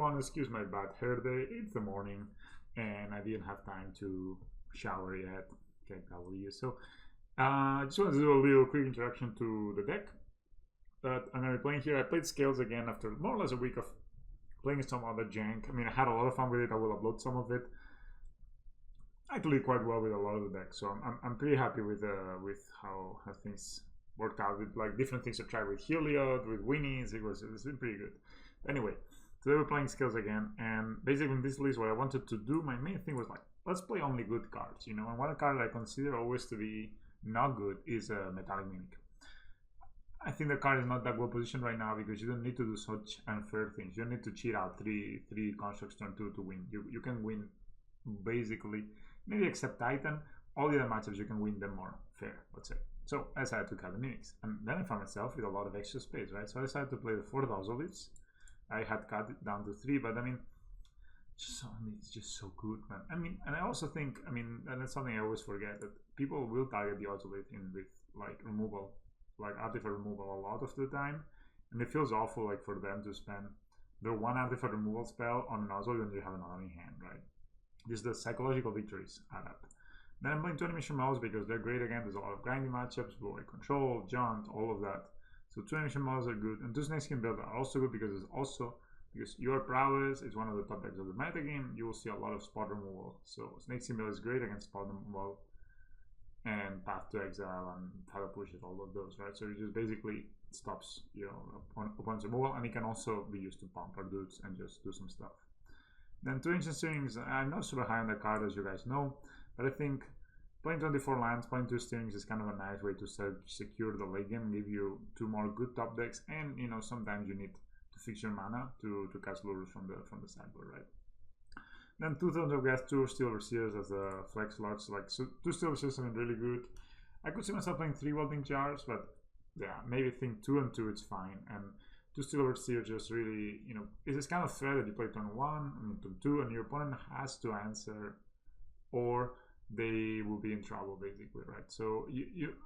everyone, excuse my bad hair day. It's the morning, and I didn't have time to shower yet. KW. So, I just wanted to do a little quick introduction to the deck that I'm going to be playing here. I played Scales again after more or less a week of playing some other jank. I mean, I had a lot of fun with it. I will upload some of it. I actually quite well with a lot of the decks, so I'm pretty happy with how things worked out with like different things I tried with Heliod, with Winnie's. It's been pretty good. Anyway, today we're playing Scales again, and basically in this list, what I wanted to do, my main thing was like, let's play only good cards, you know. And one card I consider always to be not good is a Metallic Mimic. I think the card is not that well positioned right now because you don't need to do such unfair things. You don't need to cheat out three constructs turn 2 to win. You can win basically, maybe except Titan, all the other matchups you can win them more fair, let's say. So I decided to cut the Mimics, and then I found myself with a lot of extra space, right? So I decided to play the 4 Dozoliths. I had cut it down to 3, but I mean, it's just so good, man. I mean, and I also think, I mean, and that's something I always forget, that people will target the Ozolith with like removal, like artifact removal a lot of the time, and it feels awful like for them to spend their one artifact removal spell on an Ozolith when you have another in hand, right? Just the psychological victories add up. Then I'm playing 20 mission models because they're great again. There's a lot of grinding matchups, blue control, jaunt, all of that. So 20 mission models are good, and 2 snakeskin build are also good because your prowess is one of the top decks of the meta game. You will see a lot of spot removal. So snakeskin build is great against spot removal and path to exile and title pushes, all of those, right? So it just basically stops opponent's removal, and it can also be used to pump our dudes and just do some stuff. Then 2 ancient steerings, I'm not super high on the card, as you guys know, but I think playing 24 lands, playing 2 steerings is kind of a nice way to secure the late game, give you 2 more good top decks, and you know, sometimes you need to fix your mana to cast Lurrus from the sideboard, right? Then 2 Thrones of Death, 2 Steel Overseers as the flex slots. Like, so 2 Steel Overseers have been really good. I could see myself playing 3 Welding Jars, but yeah, maybe think 2 and 2 it's fine. And 2 Steel Overseers just really, you know, it's this kind of threat that you play turn 1 and turn 2, and your opponent has to answer, or they will be in trouble basically, right? So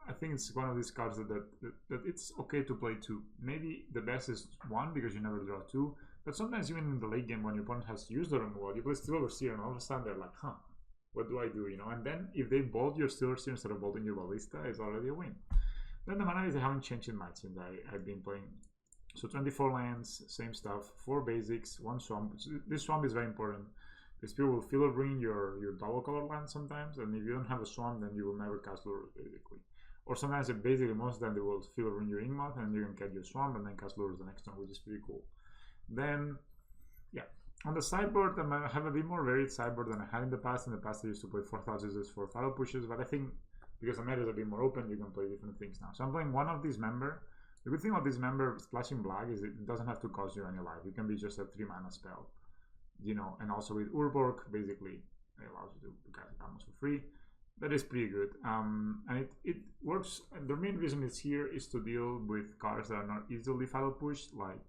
I think it's one of these cards that it's okay to play 2. Maybe the best is 1 because you never draw 2, but sometimes even in the late game when your opponent has used the removal, you play Steel Overseer and all of a sudden they're like, huh, what do I do, you know? And then if they bolt your Steel Overseer instead of bolting your Ballista, it's already a win. Then the mana they haven't changed in much since I've been playing. So 24 lands, same stuff, 4 basics, 1 swamp. This swamp is very important because people will filler ring your double color land sometimes, and if you don't have a swamp, then you will never cast Lurrus basically. Or sometimes basically most of the time they will filler ring your Ingmoth and you can get your swamp and then cast Lurrus the next turn, which is pretty cool. Then yeah, on the sideboard I have a bit more varied sideboard than I had in the past. In the past I used to play 4 Thousands for Fatal Pushes, but I think because the meta is a bit more open, you can play different things now. So I'm playing one of these member. The good thing about this member splashing black is it doesn't have to cost you any life. It can be just a 3 mana spell, you know. And also with Urborg, basically it allows you to cast it almost for free. That is pretty good, and it works. And the main reason it's here is to deal with cards that are not easily fatal pushed, like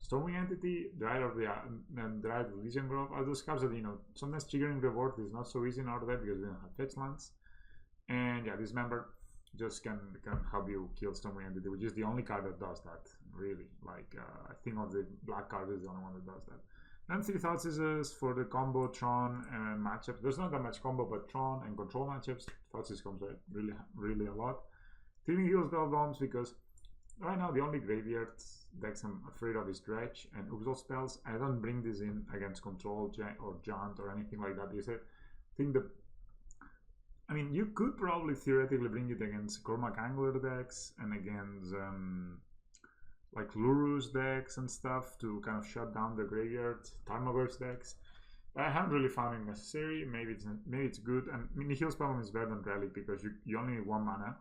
Stormwing Entity, Dryad of the Legion Grove. Are those cards that, you know, sometimes triggering reward is not so easy in our deck because we don't have fetch lands. And yeah, this member just can help you kill Stormwing Entity, which is the only card that does that, really. Like, I think of the black card is the only one that does that. Then 3 Thought Scissors for the combo Tron and matchups. There's not that much combo, but Tron and control matchups, Thought Scissors comes out really a lot. 3 Heal Spell Bombs, because right now the only graveyard decks I'm afraid of is Dredge and Uxol spells. I don't bring this in against control or Jaunt or anything like that. I mean, you could probably theoretically bring it against Cormac Angler decks and against like Lurrus decks and stuff to kind of shut down the graveyard Tarmoverse decks. But I haven't really found it necessary. Maybe it's good. And I mean, the Heal Spell is better than Relic because you only need 1 mana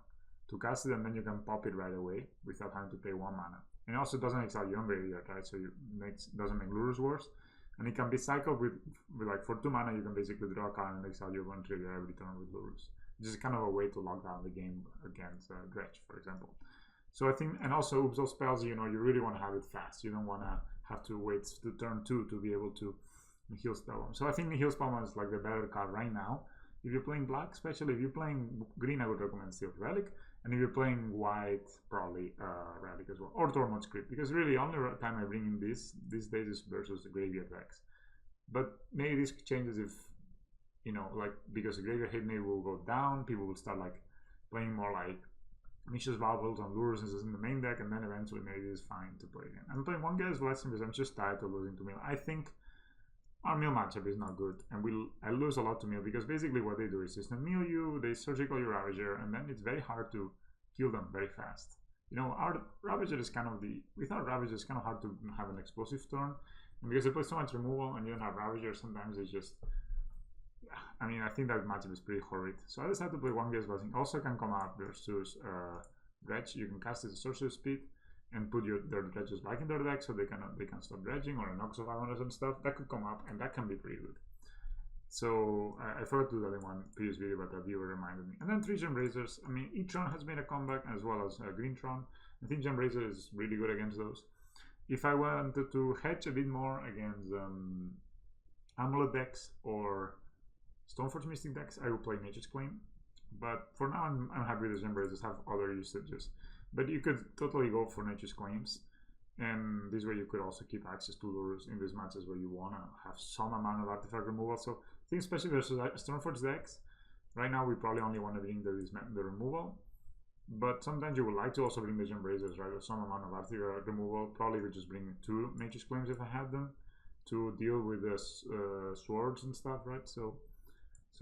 to cast it, and then you can pop it right away without having to pay 1 mana. And it also doesn't exile your own graveyard, right? So doesn't make Lurrus worse. And it can be cycled with like for 2 mana you can basically draw a card and exile your one trigger every turn with Lurrus. Which is kind of a way to lock down the game against Dredge, for example. So I think, and also Uxol spells, you know, you really want to have it fast. You don't want to have to wait to turn 2 to be able to heal spell them. So I think the heal spell is like the better card right now. If you're playing black, especially if you're playing green, I would recommend Steel Relic. And if you're playing white, probably Relic as well, or Tormod Script, because really only time I bring in this these days is versus the graveyard decks. But maybe this changes if, you know, like, because the graveyard hit maybe will go down, people will start like playing more like Mishra's Valvels and Lurrus in the main deck, and then eventually maybe it's fine to play again. I'm playing one guy's blessing because I'm just tired of losing to Mill. I think our Mill matchup is not good, and I lose a lot to Mill because basically what they do is just mill you, they surgical your Ravager, and then it's very hard to kill them very fast. You know, our Ravager is kind of without Ravager it's kind of hard to have an explosive turn, and because they play so much removal and you don't have Ravager, sometimes it's just, I mean, I think that matchup is pretty horrid. So I decided to play one guy's blessing. Also can come up versus Dredge. You can cast it at sorcery speed and put their dredges back in their deck so they can stop dredging, or Nox of Ionis and stuff. That could come up and that can be pretty good. So I forgot to do that in one previous video, but a viewer reminded me. And then 3 Gem Razors. I mean, E-Tron has made a comeback as well as Green Tron. I think Gem Razor is really good against those. If I wanted to hedge a bit more against Amulet decks or Stoneforge Mystic decks, I will play Nature's Claim. But for now, I'm happy with the Gem Razors have other usages. But you could totally go for Nature's Claims. And this way you could also keep access to Lurrus in these matches where you want to have some amount of artifact removal. So I think especially versus Stoneforge decks, right now we probably only want to bring the removal. But sometimes you would like to also bring the Gem Razors, right? Or some amount of artifact removal. Probably we just bring 2 Nature's Claims if I had them to deal with the swords and stuff, right? So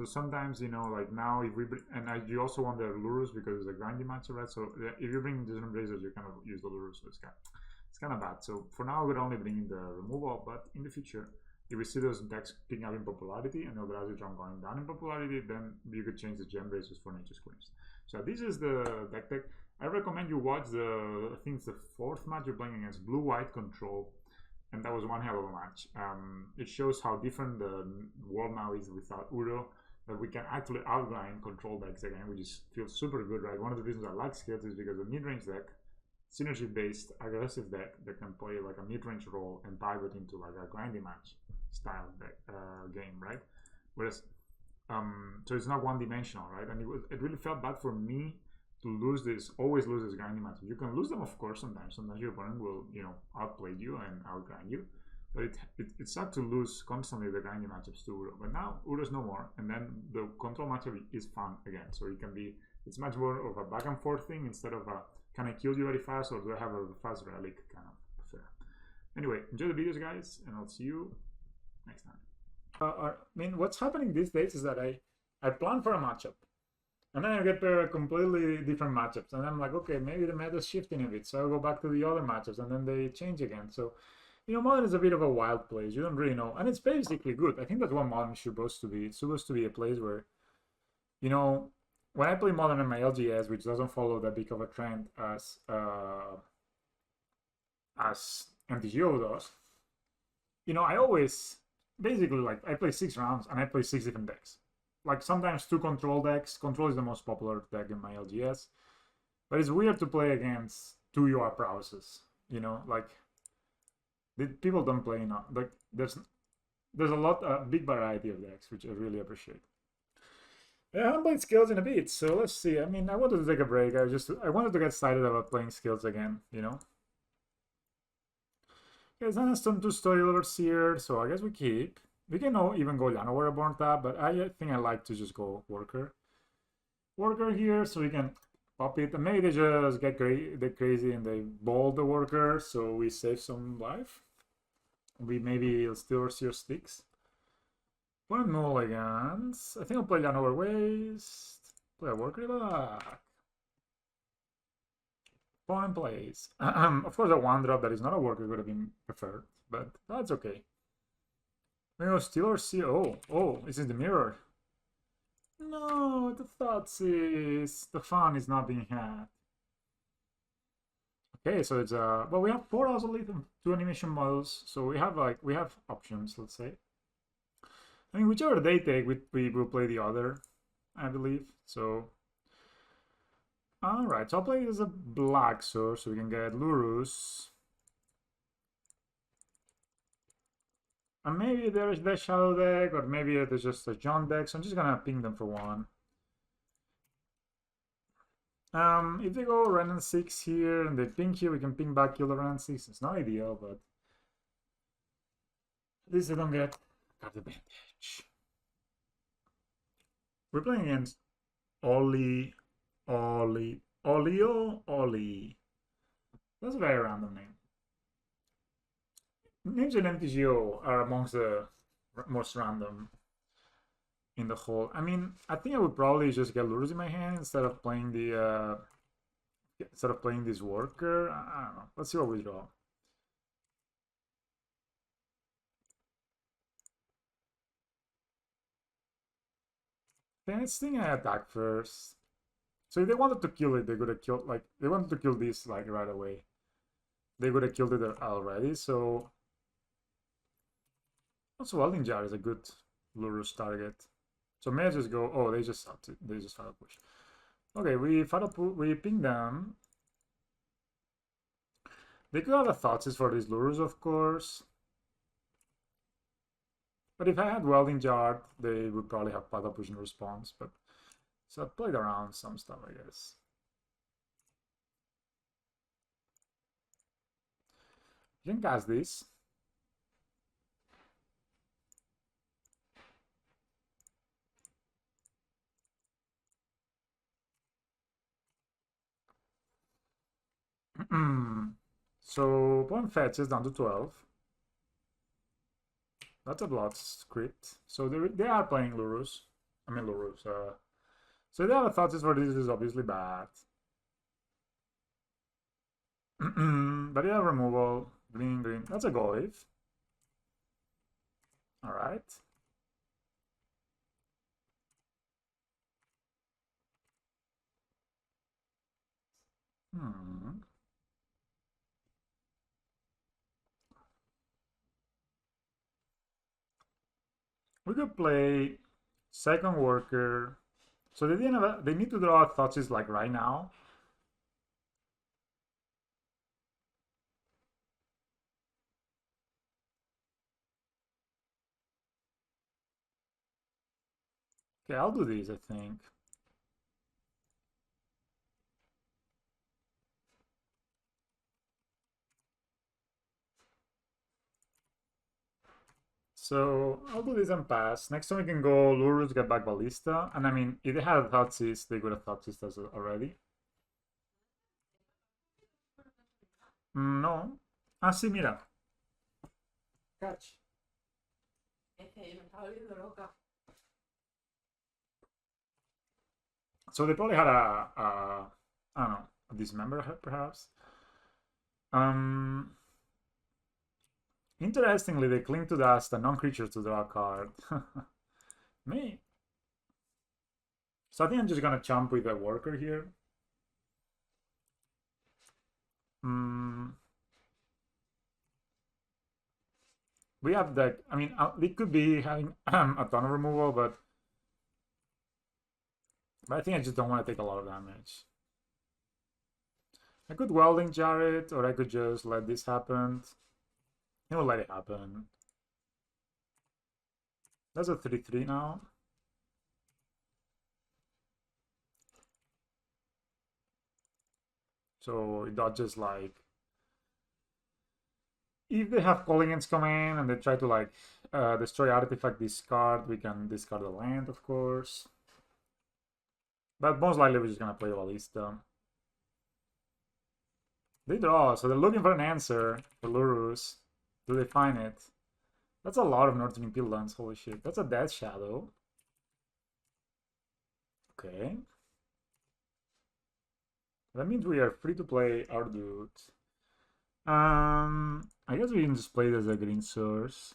sometimes, you know, like now if we bring, and you also want the Lurrus because it's a grindy matchup, right? So if you bring the Gem Razors, you kind of use the Lurrus, so it's kind of bad. So for now, we're only bringing the removal, but in the future, if we see those decks picking up in popularity and Eldrazi Tron going down in popularity, then you could change the Gem Razors for Nature's Claims. So this is the deck. I recommend you watch I think it's the 4th match you're playing against Blue-White Control, and that was one hell of a match. It shows how different the world now is without Uro, that we can actually outgrind control decks again, which feels super good, right? One of the reasons I like Scales is because the mid-range deck, synergy-based aggressive deck that can play like a mid-range role and pivot into like a grindy match style deck, game, right? Whereas, so it's not one-dimensional, right? And it really felt bad for me to always lose this grindy match. You can lose them, of course, sometimes. Sometimes your opponent will, you know, outplay you and outgrind you. But it sucked to lose constantly the grindy matchups to Uro. But now Uro's no more, and then the control matchup is fun again. So it's much more of a back and forth thing instead of a can I kill you very fast or do I have a fast relic kind of affair. Anyway, enjoy the videos, guys, and I'll see you next time. I mean, what's happening these days is that I plan for a matchup, and then I get completely different matchups, and I'm like, okay, maybe the meta's shifting a bit, so I'll go back to the other matchups, and then they change again. So, you know, Modern is a bit of a wild place. You don't really know, and it's basically good. I think that's what Modern is supposed to be. It's supposed to be a place where, you know, when I play Modern in my LGS, which doesn't follow that big of a trend as MTGO does, you know, I always basically, like, I play 6 rounds and I play 6 different decks. Like sometimes 2 control decks. Control is the most popular deck in my LGS, but it's weird to play against 2 UR prowesses. You know, like people don't play enough. Like there's a big variety of decks, which I really appreciate. Yeah, I haven't played Scales in a bit, so let's see. I mean, I wanted to take a break. I wanted to get excited about playing Scales again, you know? Yeah, it's not some 2 story lovers here, so I guess we keep. We can even go Llanowar Born tab, but I think I like to just go Worker. Worker here, so we can pop it. And maybe they just get crazy and they bolt the Worker, so we save some life. We maybe still your sticks. Play mulligans. I think I'll play Llanowar Waste. Play a Worker back. Opponent plays. Of course, a 1-drop that is not a Worker would have been preferred, but that's okay. Maybe I'll steal or see. Oh, this is the mirror. No, the thoughts is the fun is not being had. Okay, so it's well, we have 4 obsolete and 2 animation models, so we have options, let's say. I mean, whichever they take, we will play the other, I believe. So, all right. So I'll play it as a black source, so we can get Lurrus, and maybe there's the shadow deck, or maybe there's just a John deck. So I'm just gonna ping them for 1. If they go random 6 here and they ping here, we can ping back, kill the random 6. It's not ideal, but at least they don't get card advantage. We're playing against Ollie. That's a very random name. Names in MTGO are amongst the most random in the whole. I mean, I think I would probably just get Lurrus in my hand instead of playing this worker. I don't know. Let's see what we draw. Then it's thinking I attack first. So if they wanted to kill it, they could have killed, like, they wanted to kill this, like, right away. They would have killed it already, so... Also, Welding Jar is a good Lurrus target. So may I just go... Oh, they just Fatal Push. Okay, we ping them. They could have a Thoughtseize for these Lurrus, of course. But if I had Welding Jar, they would probably have Fatal Push in response, but... So I played around some stuff, I guess. You can cast this. So opponent fetches down to 12. That's a blood script. So they are playing Lurrus. I mean Lurrus. So they have a Thoughtseize for this is obviously bad. But they have removal. Green. That's a Goive. Alright. We could play second worker. So they didn't have they need to draw Thoughtseize like right now. Okay, I'll do these, I think. So I'll do this and pass. Next time we can go Lurrus, get back Ballista. And I mean, if they had Thoughtseize, they could have Thoughtseize already. No. Ah, sí, mira. Catch. So they probably had I don't know, a dismember perhaps. Interestingly, they cling to dust a non-creature to draw a card. Me. So I think I'm just gonna jump with a worker here. We have that. I mean, it could be having a ton of removal, but I think I just don't want to take a lot of damage. I could Welding Jar it, or I could just let this happen. I will let it happen. That's a 3/3 now. So it dodges like... If they have Colligans come in and they try to like destroy artifact discard, we can discard the land, of course. But most likely we're just gonna play Ballista. They draw, so they're looking for an answer for Lurrus. Do they find it? That's a lot of Northern Impel lands, holy shit. That's a Death Shadow. Okay. That means we are free to play our dude. I guess we can just play it as a green source.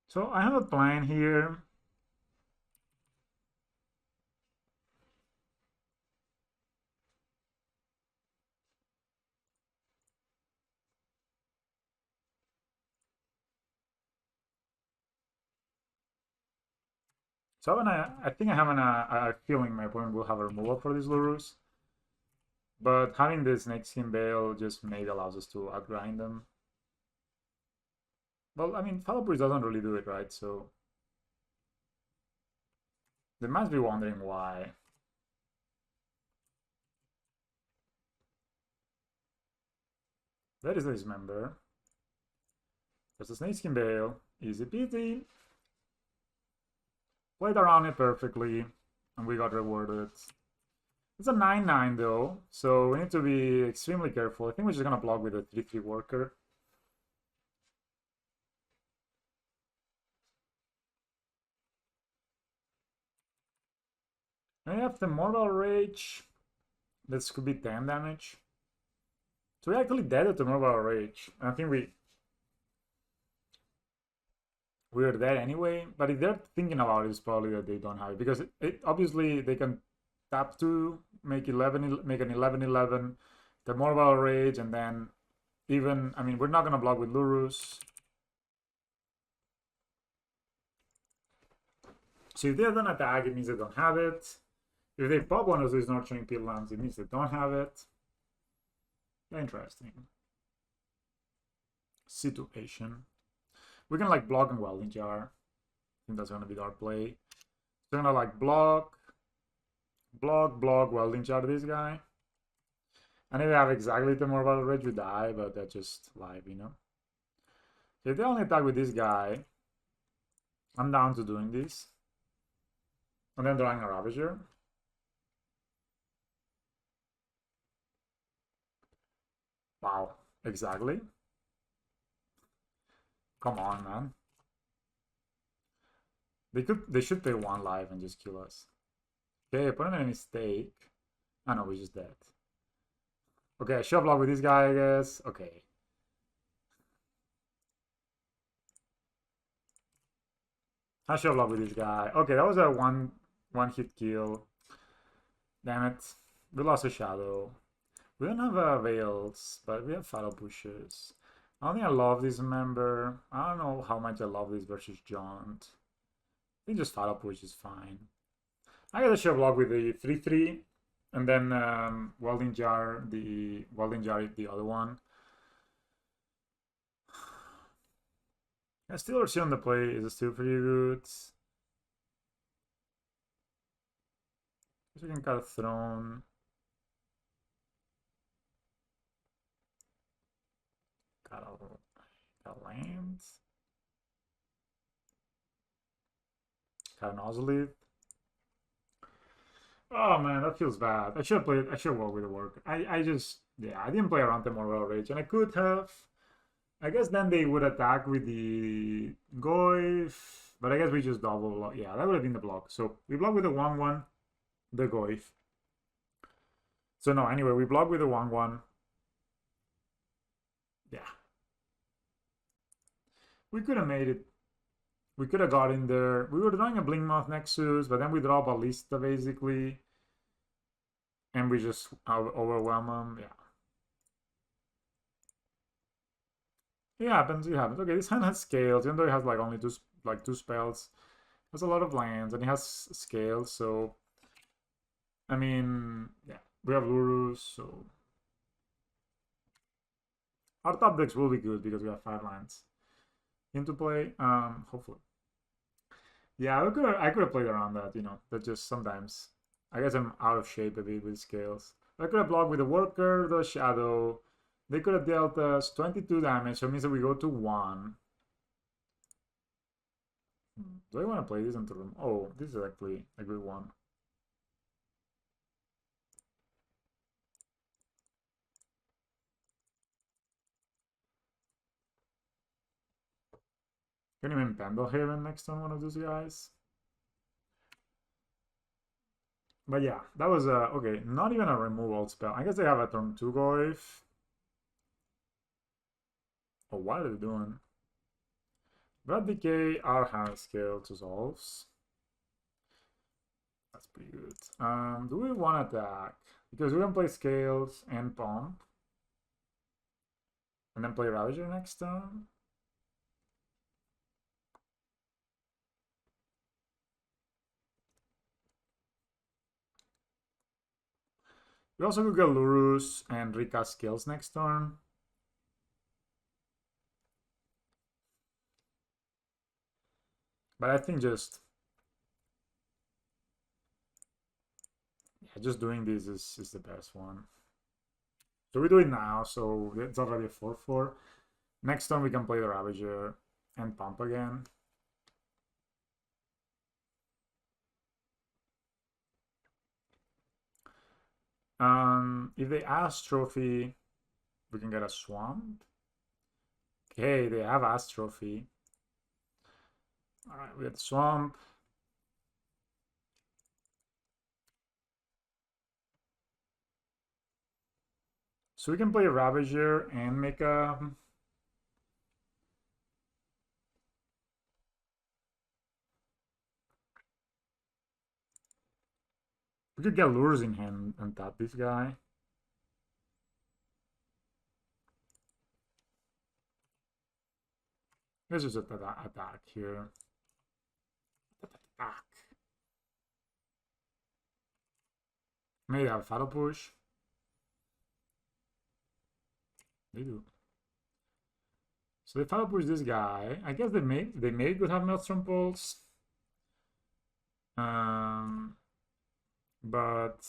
So I have a plan here. So I think I have a feeling my opponent will have a removal for this Lurrus. But having this next Skin Veil just maybe allows us to outgrind them. Well, I mean, Fatal Push doesn't really do it, right? So They must be wondering why. That is this member. There's a snakeskin bale. Easy peasy. Played around it perfectly, and we got rewarded. It's a 9/9 though, so we need to be extremely careful. I think we're just gonna block with a 3/3 worker. And we have the Mortal Rage. This could be 10 damage. So we actually dead to Mortal Rage. I think we're dead anyway, but if they're thinking about it, it's probably that they don't have it, because obviously they can tap to make 11, make an 11/11, the Mortal Rage, and then even, I mean, we're not gonna block with Lurrus. So if they don't attack, it means they don't have it. If they pop one of these nurturing pillars, it means they don't have it. Interesting situation. We can like block and welding jar. I think that's gonna be our play. So we're gonna like block, welding jar this guy. And if they have exactly the Mortal Rage, we die, but that's just live, you know. If they only attack with this guy, I'm down to doing this. And then drawing a Ravager. Wow, exactly. Come on, man. They should pay 1 life and just kill us. Okay, opponent made a mistake. Oh no, we just dead. Okay, I should have blocked with this guy, I guess. Okay. I should have blocked with this guy. Okay, that was a one hit kill. Damn it. We lost a shadow. We don't have veils, but we have fatal pushes. I don't think I love this member. I don't know how much I love this versus Jaunt. I think just fatal push is fine. I got a show block with the 3/3, and then welding jar. The welding jar is the other one. I still see on the play is still pretty good. We can cut a Throne. Got a land. Got an Ozolith. Oh man, that feels bad. I should have played. I should have worked with the work. I just, yeah, I didn't play around the Mortal Rage, and I could have. I guess then they would attack with the Goyf, but I guess we just double. Yeah, that would have been the block. So we block with the 1/1, the Goyf. So no, anyway, we block with the 1/1. Yeah. We could have made it. We could have got in there. We were drawing a Blinkmouth Nexus, but then we draw Ballista basically. And we just overwhelm them. Yeah. It happens, it happens. Okay, this hand has scales, even though it has like only two spells. It has a lot of lands, and it has scales, so I mean, yeah. We have Lurrus, so our top decks will be good because we have 5 lands into play. Hopefully. Yeah, I could have played around that, you know. That just sometimes I guess I'm out of shape a bit with scales. I could have blocked with the worker, the shadow. They could have dealt us 22 damage, so it means that we go to 1. Do I want to play this into them? Oh, this is actually a good one. Can you even Pendlehaven next on one of those guys? But yeah, that was okay, not even a removal spell. I guess they have a turn 2 Goyf. Oh, what are they doing? Blood Decay, our Hardened Scales dissolves. That's pretty good. Do we want to attack? Because we can play Scales and Pump. And then play Ravager next turn. We also could get Lurrus and recast Scales next turn. But I think just just doing this is the best one. So we do it now, so it's already a 4-4. Next turn we can play the Ravager and pump again. If they ask Trophy, we can get a Swamp. Okay, they have Ask Trophy. Alright, we have Swamp. So we can play Ravager and make a... We could get Lures in hand and tap this guy. Let's just attack here. Attack. Maybe they have Fatal Push. They do. So they Fatal Push this guy. I guess they may could have Maelstrom Pulse. But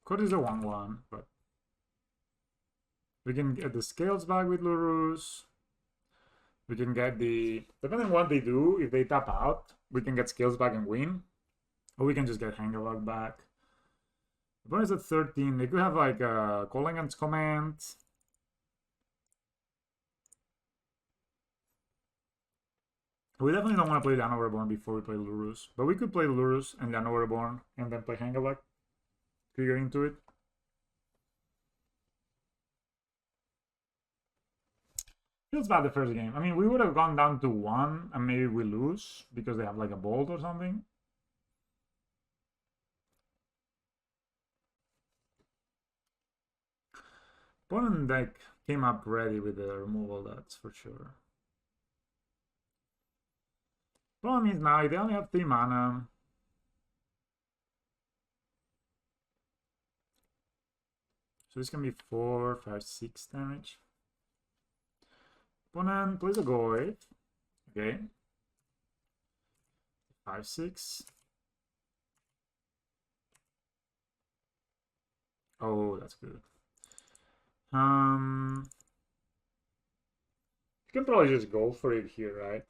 Code is a 1-1, but we can get the Scales back with Lurrus. We can get the... Depending on what they do, if they tap out, we can get Scales back and win. Or we can just get Hangerlock back. The point is at 13. They could have like a Collingan's Command. We definitely don't want to play the Reborn before we play Lurrus. But we could play Lurrus and the Reborn and then play Hangerlock. Trigger into it. Feels bad the first game. I mean, we would have gone down to 1 and maybe we lose because they have like a bolt or something. Opponent deck came up ready with the removal, that's for sure. Problem is now they only have 3 mana. So this can be 4, 5, 6 damage. Opponent plays a Goy. Okay. 5, 6. Oh, that's good. You can probably just go for it here, right?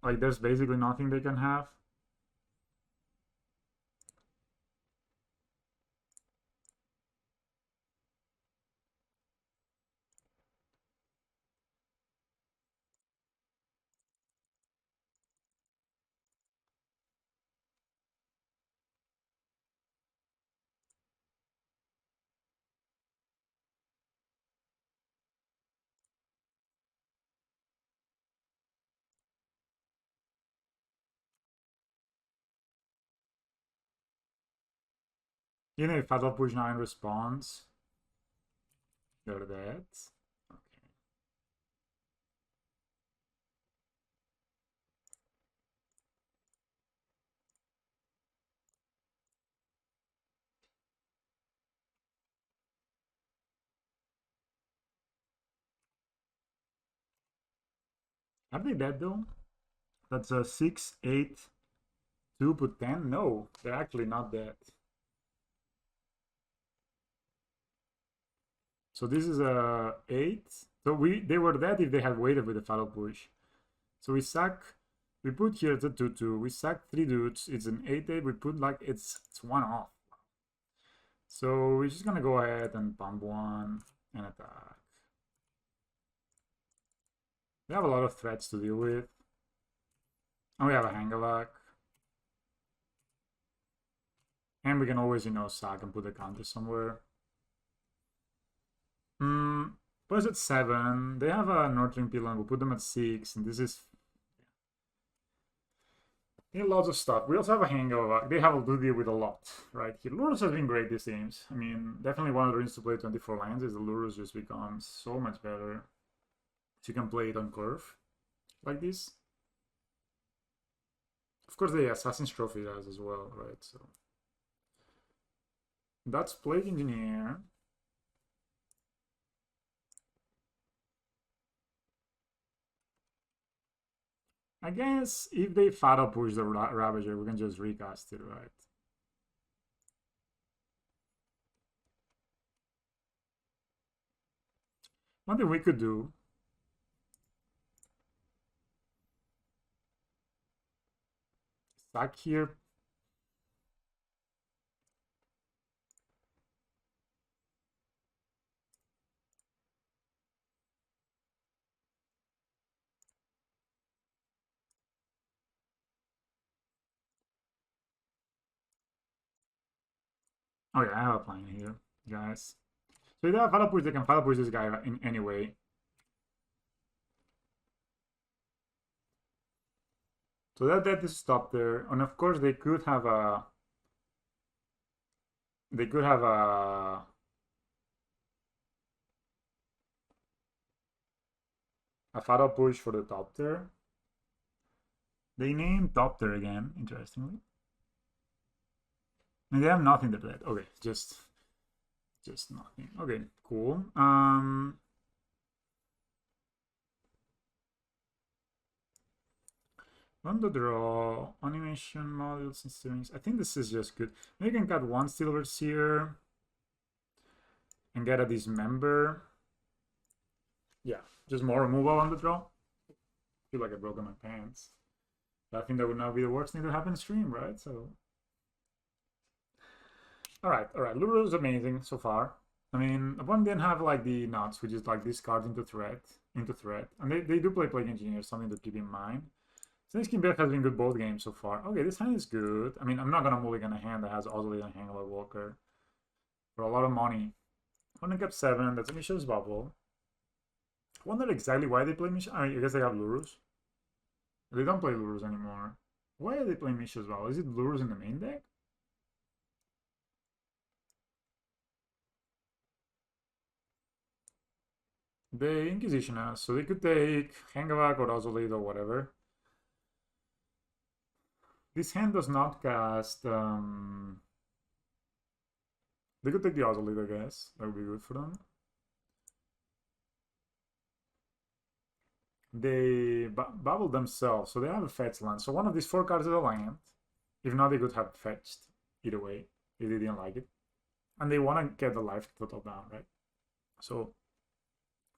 Like, there's basically nothing they can have. You know, if Fatal Push 9 responds, they're dead. Okay. Are they dead though? That's a 6, 8, 2, put 10? No, they're actually not dead. So this is a 8. So they were dead if they had waited with the Fatal Push. So we put here the 2-2. We sack 3 dudes. It's an 8-8. We put like it's 1 off. So we're just gonna go ahead and pump 1 and attack. We have a lot of threats to deal with. And we have a Hangerlock. And we can always, sack and put a counter somewhere. But it's at 7. They have a Nurturing Pillar. We'll put them at 6. And this is... They have lots of stuff. We also have a Hangover. They have to deal with a lot, right? Here, Lurrus has been great these games. I mean, definitely one of the reasons to play 24 lands is the Lurrus just becomes so much better. So you can play it on curve, like this. Of course, the Assassin's Trophy does as well, right? So that's Plague Engineer. I guess if they Fatal Push the Ravager, we can just recast it, right? One thing we could do. Sack here. Oh yeah, I have a plan here, guys. So if they have Fatal Push, they can Fatal Push this guy in any way. So that is stopped there. And of course they could have a a Fatal Push for the top there. They named top there again, interestingly. And they have nothing to that. Okay, just nothing. Okay, cool. On the draw, animation modules and settings. I think this is just good. Maybe you can cut one silvers here and get a dismember. Yeah, just more removal on the draw. I feel like I broke my pants. But I think that would not be the worst thing to happen in stream, right? So, all right. Lurrus is amazing so far. I mean, opponent didn't have like the nuts, which is like this card into threat, and they do play Plague Engineer, something to keep in mind. Snake Skin Bear has been good both games so far. Okay, this hand is good. I mean, I'm not gonna mulligan a hand that has Ozolid and Hangler Walker for a lot of money. Opponent kept 7. That's a Mishra's Bubble. I wonder exactly why they play Mishra. I guess they have Lurrus. They don't play Lurrus anymore. Why are they playing Mishra's Bubble? Is it Lurrus in the main deck? They Inquisition us, so they could take Hangavak or Ozolid or whatever. This hand does not cast. They could take the Ozolid, I guess. That would be good for them. They bubble themselves, so they have a fetch land. So one of these 4 cards is a land. If not, they could have fetched either way if they didn't like it. And they want to get the life total down, right? So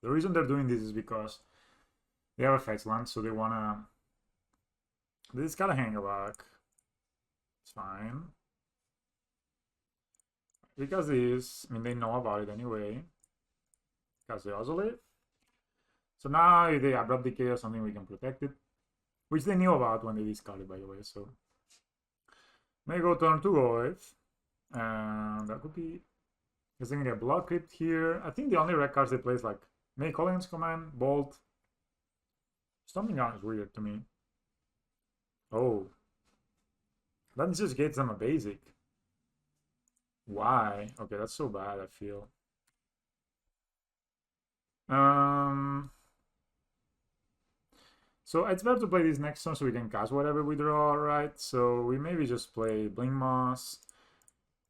the reason they're doing this is because they have a fetch land, so they want to. They just gotta hang a back. It's fine. Because this, I mean, they know about it anyway. Because they Ozolid. So now if they abrupt decay or something, we can protect it. Which they knew about when they discarded, by the way. So may go turn 2 Oath. And that could be. Because they can get Blood Crypt here. I think the only red cards they play is like Make Collins Command, Bolt. Something else is weird to me. Oh. That just gets them a basic. Why? Okay, that's so bad, I feel. So it's better to play this next turn so we can cast whatever we draw, right? So we maybe just play Blink Moss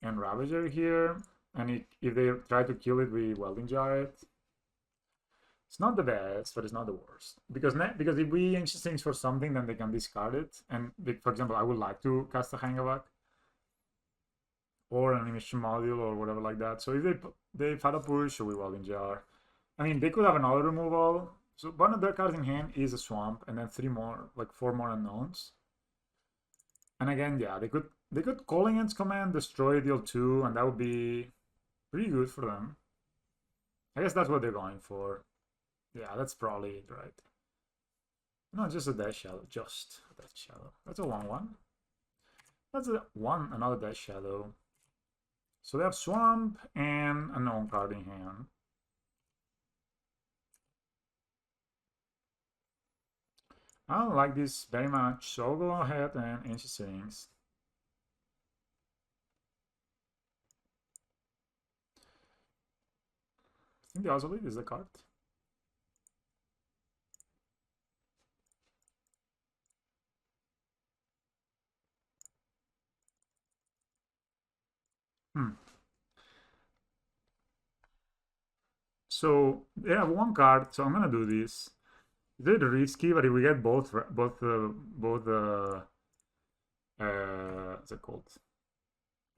and Ravager here. And if they try to kill it, we Welding Jar it. It's not the best, but it's not the worst. Because if we Ancient Things for something, then they can discard it. And for example, I would like to cast a Hangavak or an animation module or whatever like that. So if they Fatal Push or we Welding Jar. I mean, they could have another removal. So one of their cards in hand is a Swamp, and then 4 more unknowns. And again, yeah, they could Calling Ends Command, destroy, deal 2, and that would be pretty good for them. I guess that's what they're going for. Yeah, that's probably it, right? No, just a Death Shadow. Just a Death Shadow. That's a 1/1. That's a another Death Shadow. So they have Swamp and a known card in hand. I don't like this very much, so I'll go ahead and Ancient Things. I think the Ozolid is the card. So they have one card, so I'm gonna do this. It's a bit risky, but if we get what's it called?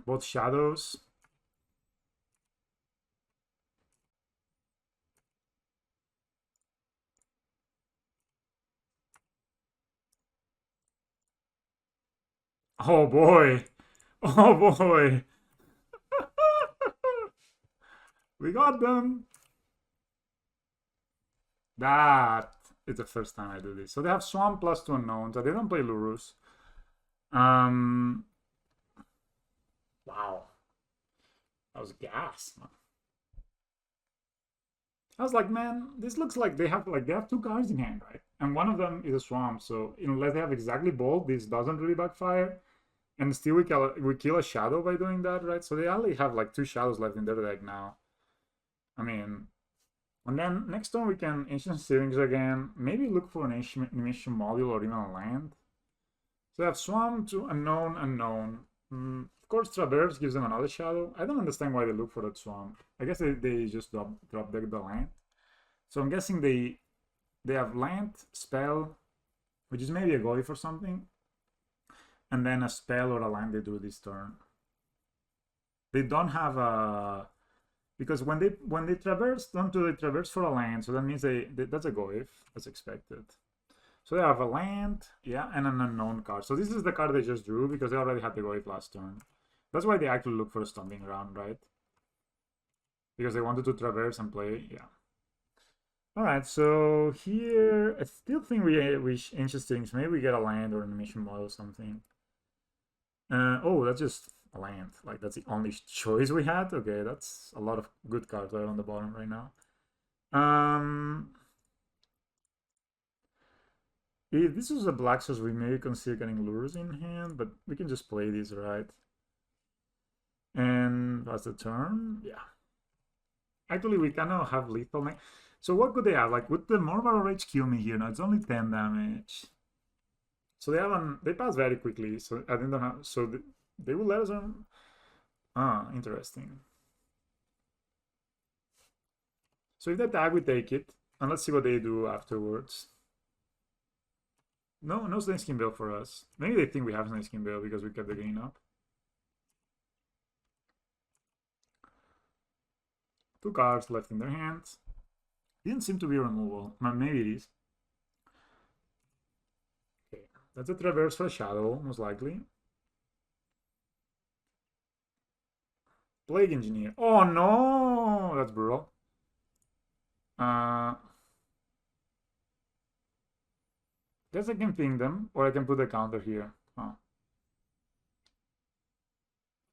Both shadows. Oh boy! Oh boy! We got them! That is the first time I do this. So they have Swamp plus 2 unknowns. They don't play Lurrus. Wow. That was gas, man. I was like, man, this looks like they have two cards in hand, right? And one of them is a swamp. So unless they have exactly bold, this doesn't really backfire. And still we kill a shadow by doing that, right? So they only have like 2 shadows left in their deck now. I mean, and then next turn we can Ancient Searings again. Maybe look for an animation module or even a land. So they have Swamp to Unknown, Unknown. Of course, Traverse gives them another shadow. I don't understand why they look for that Swamp. I guess they just drop deck the land. So I'm guessing they have land, spell, which is maybe a Goy for something, and then a spell or a land they do this turn. They don't have a, because when they traverse, don't do they traverse for a land? So that means that's a Goy as expected. So they have a land, yeah, and an unknown card. So this is the card they just drew because they already had the Goy last turn. That's why they actually look for a stomping ground, right? Because they wanted to traverse and play, yeah. All right, so here I still think we Ancient Things. Maybe we get a land or an animation model or something. Oh, that's just a land. Like that's the only choice we had. Okay, that's a lot of good cards right on the bottom right now. If this was a black source, we may consider getting Lures in hand, but we can just play these, right? And that's the turn. Yeah. Actually, we cannot have lethal. So what could they have? Like, would the Morbaro Rage kill me here? No, it's only 10 damage. So they pass very quickly. So I didn't have. So they will let us on. Ah, interesting. So if they attack, we take it, and let's see what they do afterwards. No Snakeskin Bill for us. Maybe they think we have Snakeskin Bill because we kept the green up. 2 cards left in their hands. Didn't seem to be removal. Maybe it is. Okay, that's a Traverse for a Shadow, most likely. Plague Engineer. Oh no! That's brutal. Guess I can ping them, or I can put a counter here. Huh.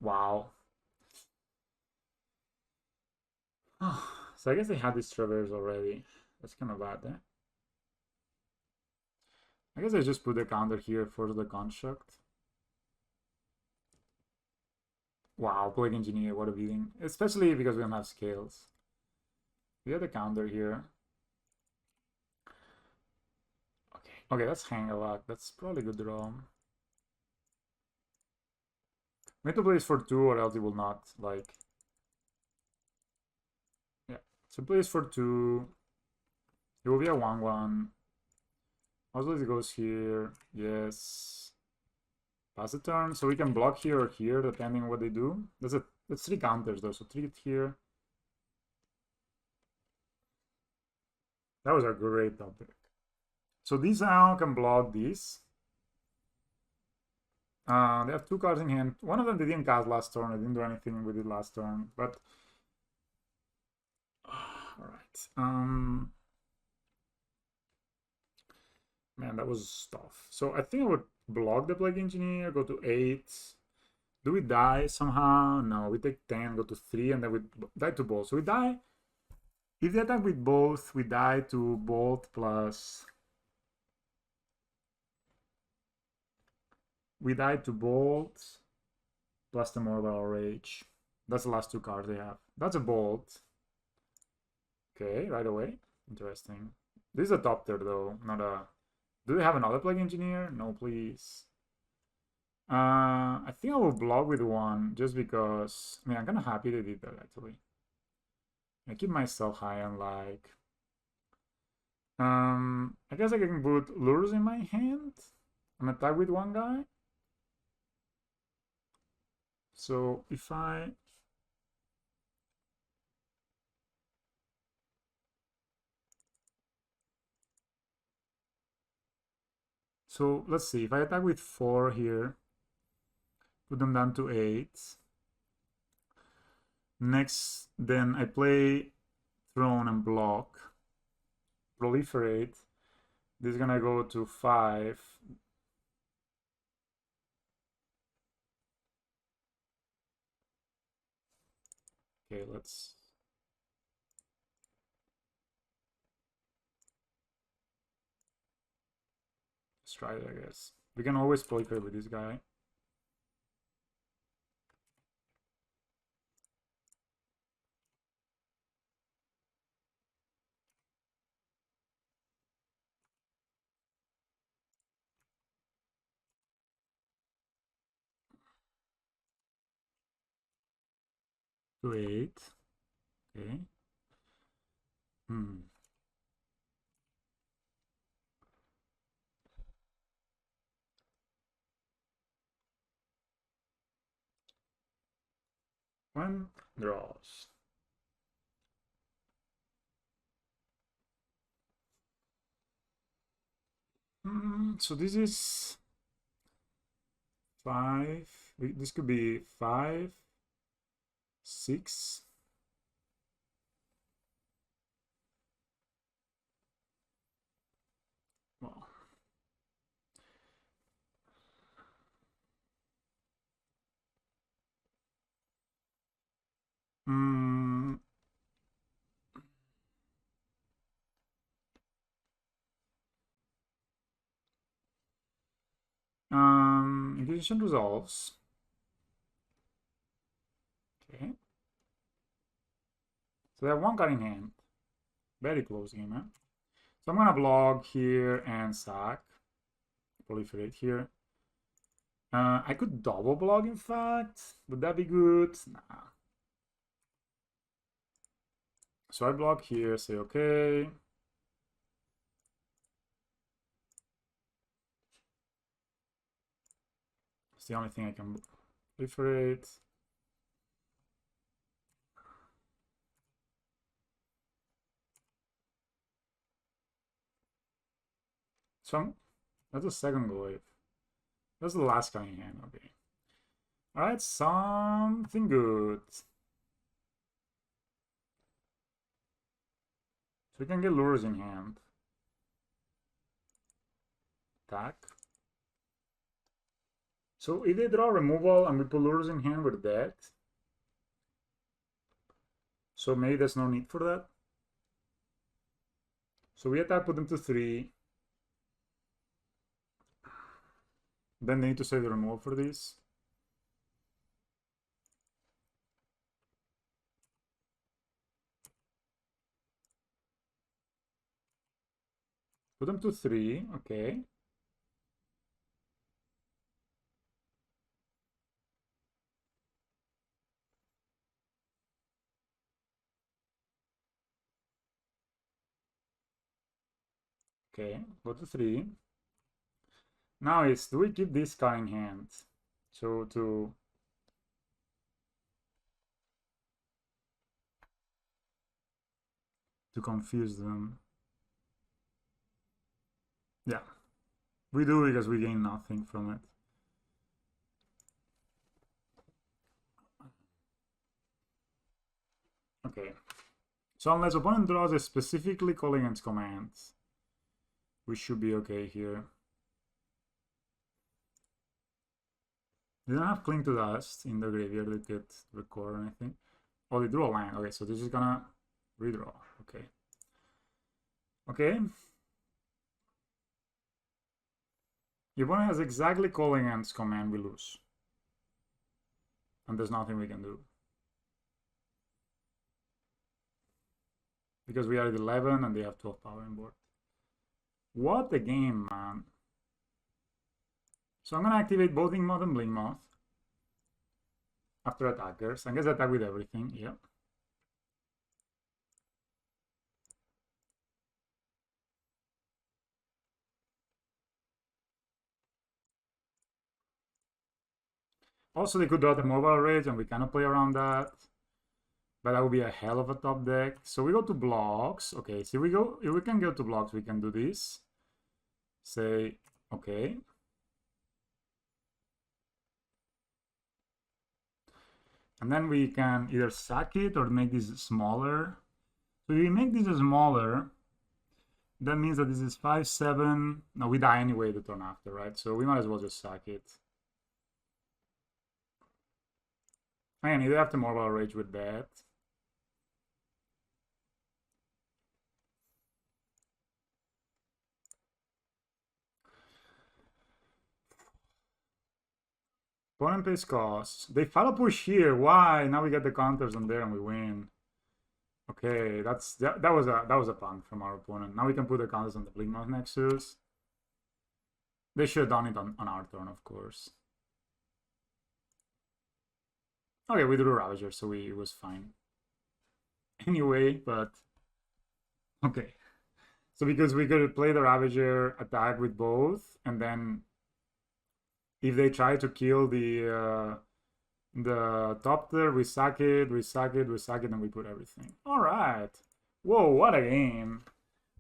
Wow. So I guess they had this Traverse already. That's kind of bad, eh? I guess I just put a counter here for the construct. Wow, Plague Engineer, what a beating. Especially because we don't have scales. We have the counter here. Okay, that's hang a lot. That's probably a good draw. We need to play this for 2 or else it will not, like... Yeah, so play this for 2. It will be a 1-1. Also, it goes here. Yes. Pass the turn. So we can block here or here, depending on what they do. That's 3 counters, though. So 3 here. That was a great top deck. So this now can block this. They have 2 cards in hand. One of them they didn't cast last turn. I didn't do anything with it last turn. But... Alright. Man, that was tough. So I think I would block the Plague Engineer, go to 8. Do we die somehow? No, we take 10, go to 3, and then we die to both. So we die. If they attack with both, we die to bolt plus... We die to bolt plus the Morbaro Rage. That's the last 2 cards they have. That's a bolt. Okay, right away. Interesting. This is a top tier though, not a... Do they have another Plague Engineer? No, please. I think I will block with one just because. I mean, I'm kind of happy they did that actually. I keep myself high on like. I guess I can put lures in my hand and attack with one guy. So if I So let's see, if I attack with 4 here, put them down to 8. Next, then I play Tron and block, proliferate. This is gonna go to 5. Okay, let's try it, I guess. We can always proliferate with this guy. To 8. Okay. One draws. So this is 5. This could be 5, 6. Well, Inquisition resolves. Okay. So they have one card in hand. Very close game, huh? So I'm gonna block here and sack. Proliferate here. I could double block, in fact. Would that be good? Nah. So I block here, say okay. It's the only thing I can proliferate. So that's the second glaive. That's the last guy in hand, okay. Alright, something good. So we can get lures in hand. Attack. So if they draw removal and we put lures in hand, we're dead. So maybe there's no need for that. So we attack, put them to 3. Then they need to save the removal for this. Put them to 3, okay. Okay, go to 3. Now it's, do we keep this guy in hand? So to confuse them. Yeah, we do because we gain nothing from it. Okay, so unless opponent draws a specifically calling its commands, we should be okay here. They don't have Cling to Dust in the graveyard that could record or anything. Oh, they drew a land. Okay, so this is gonna redraw. Okay. Okay. If opponent has exactly calling its command, we lose. And there's nothing we can do. Because we are at 11 and they have 12 power on board. What a game, man. So I'm gonna activate both Inkmoth and Blinkmoth after attackers. I guess attack with everything. Yep. Also, they could draw the mobile rage, and we cannot play around that. But that would be a hell of a top deck. So we go to blocks. Okay, so if we can go to blocks, we can do this. Say, okay. And then we can either sack it or make this smaller. So if we make this smaller, that means that this is 5/7. No, we die anyway the turn after, right? So we might as well just sack it. Again, you have to mobile rage with that. Opponent pays costs. They follow push here. Why? Now we get the counters on there and we win. Okay, that was a punt from our opponent. Now we can put the counters on the Blinkmoth Nexus. They should have done it on our turn, of course. Okay, we drew Ravager, so it was fine. Anyway, but okay. So because we could play the Ravager attack with both, and then if they try to kill the top tier, we sack it, and we put everything. All right. Whoa, what a game.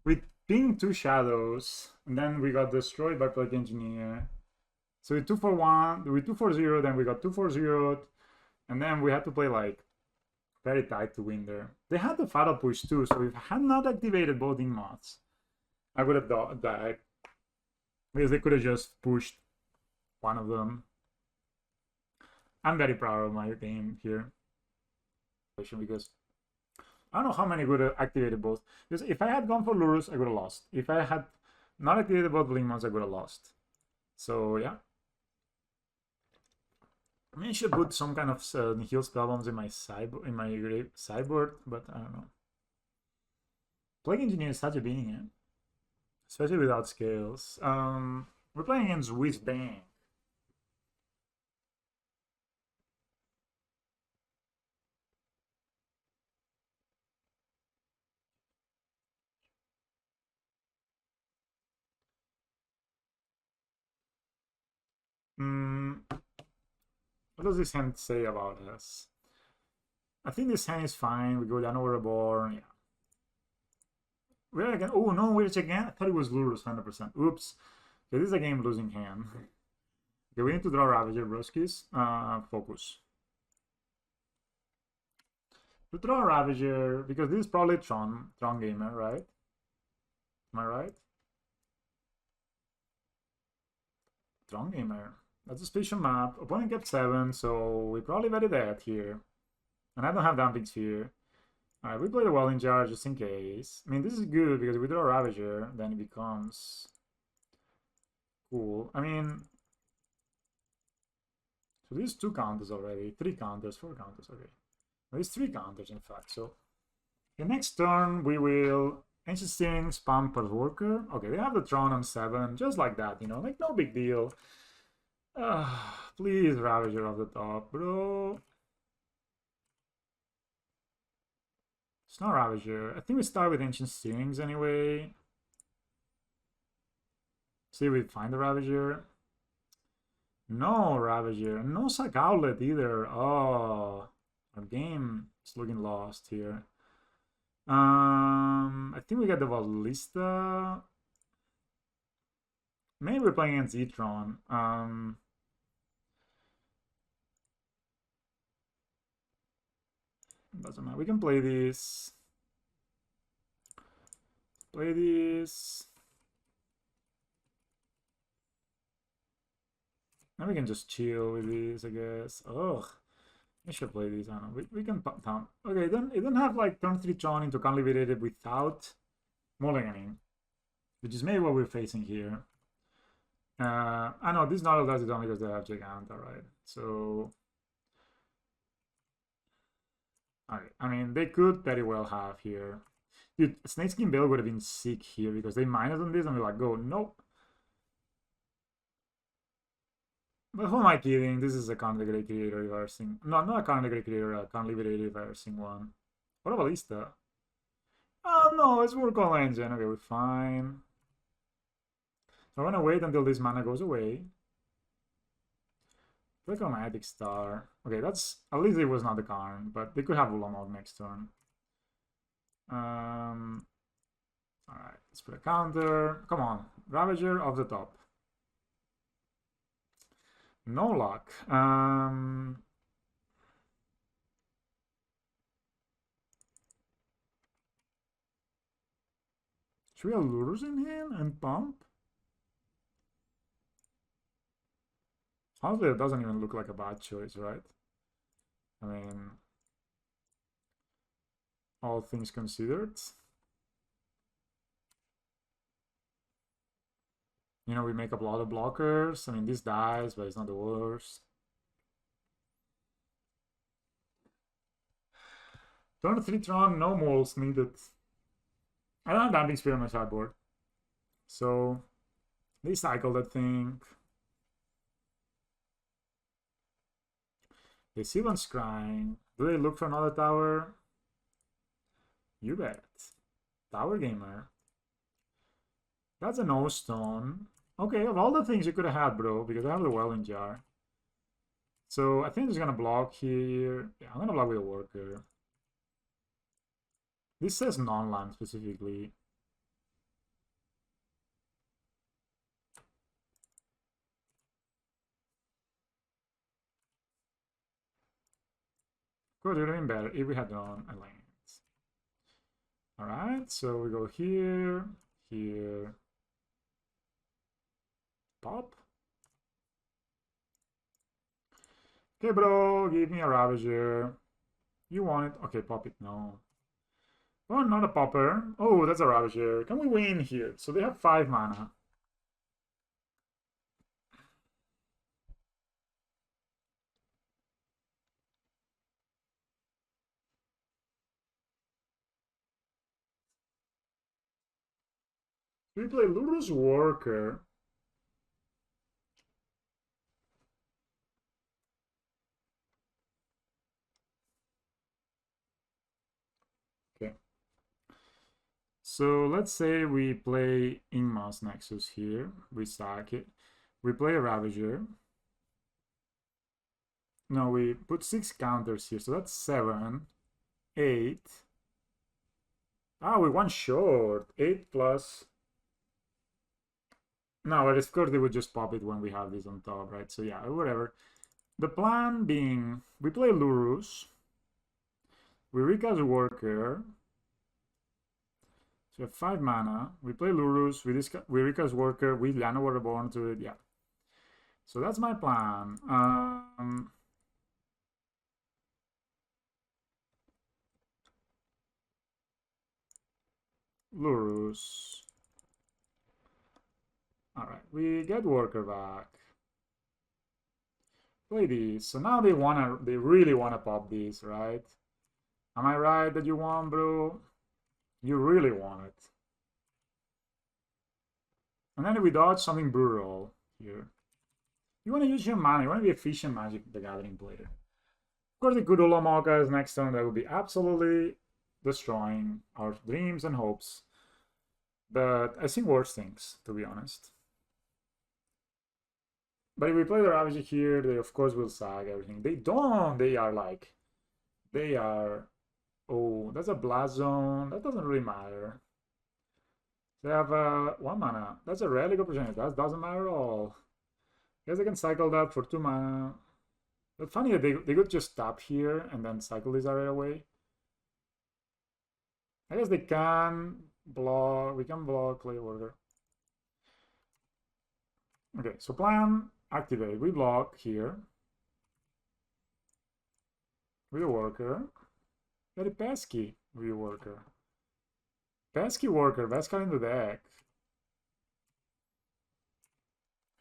We pinged 2 shadows, and then we got destroyed by Plague Engineer. So we 2-for-1, we 2-for-0, then we got 2-for-0, and then we had to play like very tight to win there. They had the Fatal Push too, so if I had not activated both Inkmoths, I would have died. Because they could have just pushed one of them. I'm very proud of my game here. Because I don't know how many would have activated both. Because if I had gone for Lurrus, I would have lost. If I had not activated both Blinkmoths, I would have lost. So yeah. I mean, I should put some kind of heal spell bombs in my sideboard, but I don't know. Plague Engineer is such a beating, eh? Especially without scales. We're playing against Whiz Bang. What does this hand say about us? I think this hand is fine. We go down over a board. Yeah. We're again. Oh no, we're again. I thought it was Lurrus 100%. Oops. Okay, this is a game losing hand. Okay, we need to draw Ravager, broskis. Focus. To draw Ravager, because this is probably Tron gamer, right? Am I right? Tron gamer. That's a special map. Opponent kept 7, so we probably very dead here. And I don't have Dumping Sphere. Alright, we play the Welling Jar just in case. I mean, this is good because we draw Ravager, then it becomes cool. I mean, so these 2 counters already, 3 counters, 4 counters, okay. These 3 counters, in fact. So the next turn we will Ancient Sting, spam Berserker. Okay, they have the Tron on 7, just like that, you know, like no big deal. Please, Ravager off the top, bro. It's not Ravager. I think we start with Ancient Stings anyway. See if we find the Ravager. No Ravager. No Succulent either. Oh, our game is looking lost here. I think we got the Ballista. Maybe we're playing against Tron. Doesn't matter. We can play this. Play this. Now we can just chill with this, I guess. Ugh. I should play this. I don't know. We can pump down. Okay, it don't have like turn 3 Tron into Conlivated without mulliganing, which is maybe what we're facing here. I know this Nodal does it only because they have Giganta, right? So, okay. I mean, they could very well have here. Dude, Snakeskin Bale would have been sick here because they minus on this and we're like, go, nope. But who am I kidding? This is a Conligate Creator reversing. No, not a Conligate Creator, a Conligate reversing one. What about Ballista? Oh no, it's Workall Engine. Okay, we're fine. So I'm gonna wait until this mana goes away. Click on Magic Star. Okay, that's at least it was not the Karn, but they could have Ulamog next turn. Alright, let's put a counter. Come on, Ravager off the top. No luck. Should we have Lurrus in hand and pump? Honestly, it doesn't even look like a bad choice, right? I mean, all things considered. You know, we make up a lot of blockers. I mean, this dies, but it's not the worst. Turn 3 Tron, no moles needed. I don't have Damping Spear on my sideboard. So, they cycle that thing. They see one scrying. Do they look for another tower? You bet. Tower Gamer. That's a no stone. Okay, of all the things you could have had, bro, because I have the Welling Jar. So I think I'm just gonna block here. Yeah, I'm gonna block with a worker. This says non-land specifically. Could have been better if we had drawn a land. Alright, so we go here, here, pop. Okay, bro, give me a Ravager. You want it? Okay, pop it, no. Oh, not a popper. Oh, that's a Ravager. Can we win here? So they have 5 mana. We play Lurrus Worker. Okay. So let's say we play Ingmas Nexus here. We sack it. We play a Ravager. No, we put 6 counters here. So that's 7, 8. Ah, we one short. 8 plus. No, but of course they would just pop it when we have this on top, right? So yeah, whatever. The plan being, we play Lurrus. We recast Worker. So we have 5 mana. We play Lurrus. We recast Worker. We Llano Waterborn to it. Yeah. So that's my plan. Lurrus. Alright, we get Worker back. Play these. So now they really wanna pop these, right? Am I right that you want, bro? You really want it. And then we dodge something brutal here. You want to use your mana. You want to be efficient Magic the Gathering player. Of course, the good Ulamokas next turn, that would be absolutely destroying our dreams and hopes. But I see worse things, to be honest. But if we play the Ravager here, they of course will sag everything. They don't. They are like... They are... Oh, that's a Blast Zone. That doesn't really matter. They have 1 mana. That's a Relic Opportunity. That doesn't matter at all. Guess I can cycle that for 2 mana. But funny that they could just tap here and then cycle this right away. I guess they can block. We can block Clay Order. Okay, so plan activate. We block here with a worker. Very pesky with a worker. Pesky worker. Best card in the deck.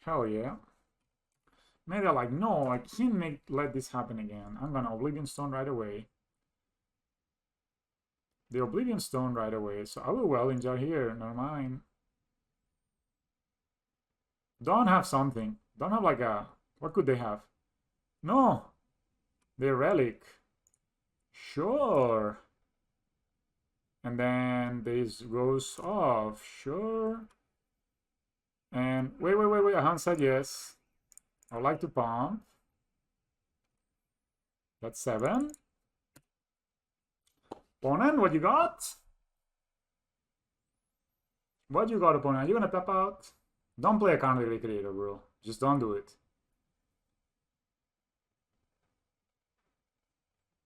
Hell yeah. Maybe they're like, no, I can't let this happen again. I'm gonna Oblivion Stone right away. The Oblivion Stone right away. So I will Welling Jar here. Never mind. Don't have something. Don't have like a What could they have? No! Their relic. Sure. And then this goes off. Sure. And wait. I haven't said yes. I would like to pump. That's 7. Opponent, what you got? What you got, opponent? Are you gonna tap out? Don't play a counter creator, bro. Just don't do it.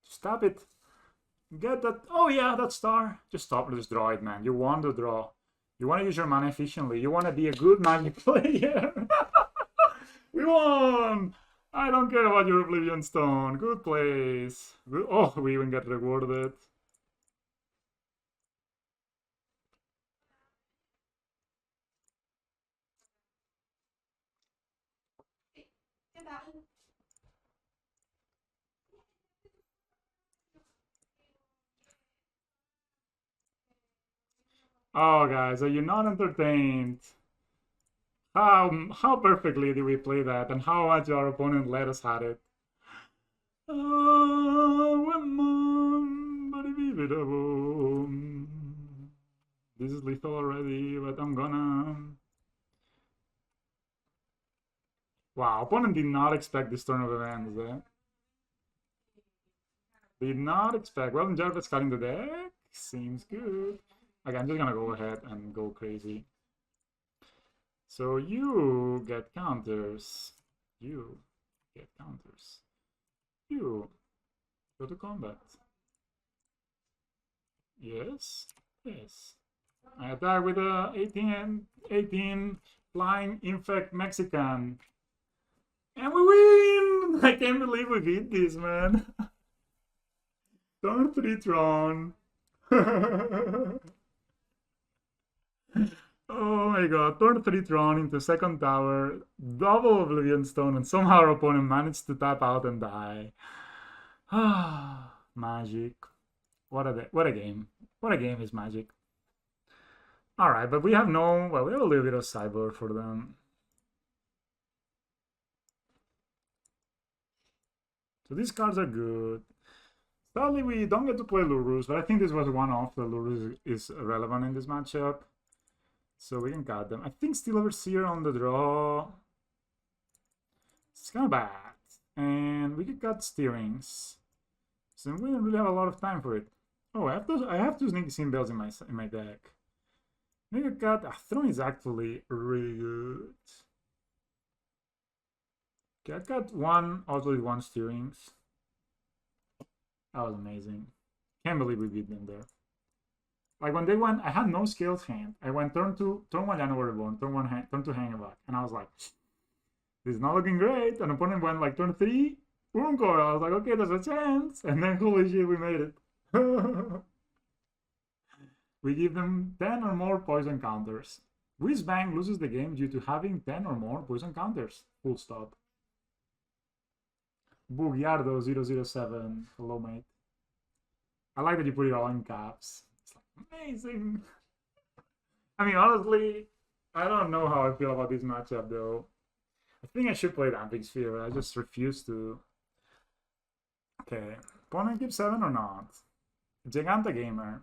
Stop it. Get that. Oh yeah, that star. Just stop. Just draw it, man. You want to draw. You want to use your mana efficiently. You want to be a good Magic player. We won! I don't care about your Oblivion Stone. Good plays. Good. Oh, we even get rewarded. Oh, guys, are you not entertained? How perfectly did we play that, and how much our opponent let us have it? This is lethal already, but I'm gonna... Wow, opponent did not expect this turn of events, eh? Did not expect. Well, Jarvis cutting the deck. Seems good. Okay, I'm just gonna go ahead and go crazy. So you get counters. You get counters. You go to combat. Yes. Yes. I attack with a 18 flying infect Mexican. And we win! I can't believe we beat this, man. Turn 3 Tron. Oh my god, turn 3 Tron into second tower, double Oblivion Stone, and somehow our opponent managed to tap out and die. Ah, Magic. What a game. What a game is Magic. Alright, but we have no... Well, we have a little bit of cyber for them. So these cards are good. Sadly, we don't get to play Lurrus, but I think this was one-off. The Lurrus is relevant in this matchup. So we can cut them. I think Steel Overseer on the draw. It's kind of bad. And we could cut Steerings. So we don't really have a lot of time for it. Oh, I have two Sneaky Symbols in my deck. Maybe cut. Throne is actually really good. Okay, I got one also with 1 Steerings. That was amazing. Can't believe we beat them there. Like when they went, I had no Scales hand. I went turn 1 January Reborn, turn 2 Hang Back, and I was like, this is not looking great. And opponent went like turn 3 Uruncore. I was like, okay, there's a chance. And then holy shit, we made it. We give them 10 or more poison counters. Whizbang loses the game due to having 10 or more poison counters. Full stop. Bugiardo007. Hello, mate. I like that you put it all in caps. It's like amazing. I mean, honestly, I don't know how I feel about this matchup, though. I think I should play Damping Sphere, but I just refuse to. Okay. Opponent keeps 7 or not? Giganta Gamer.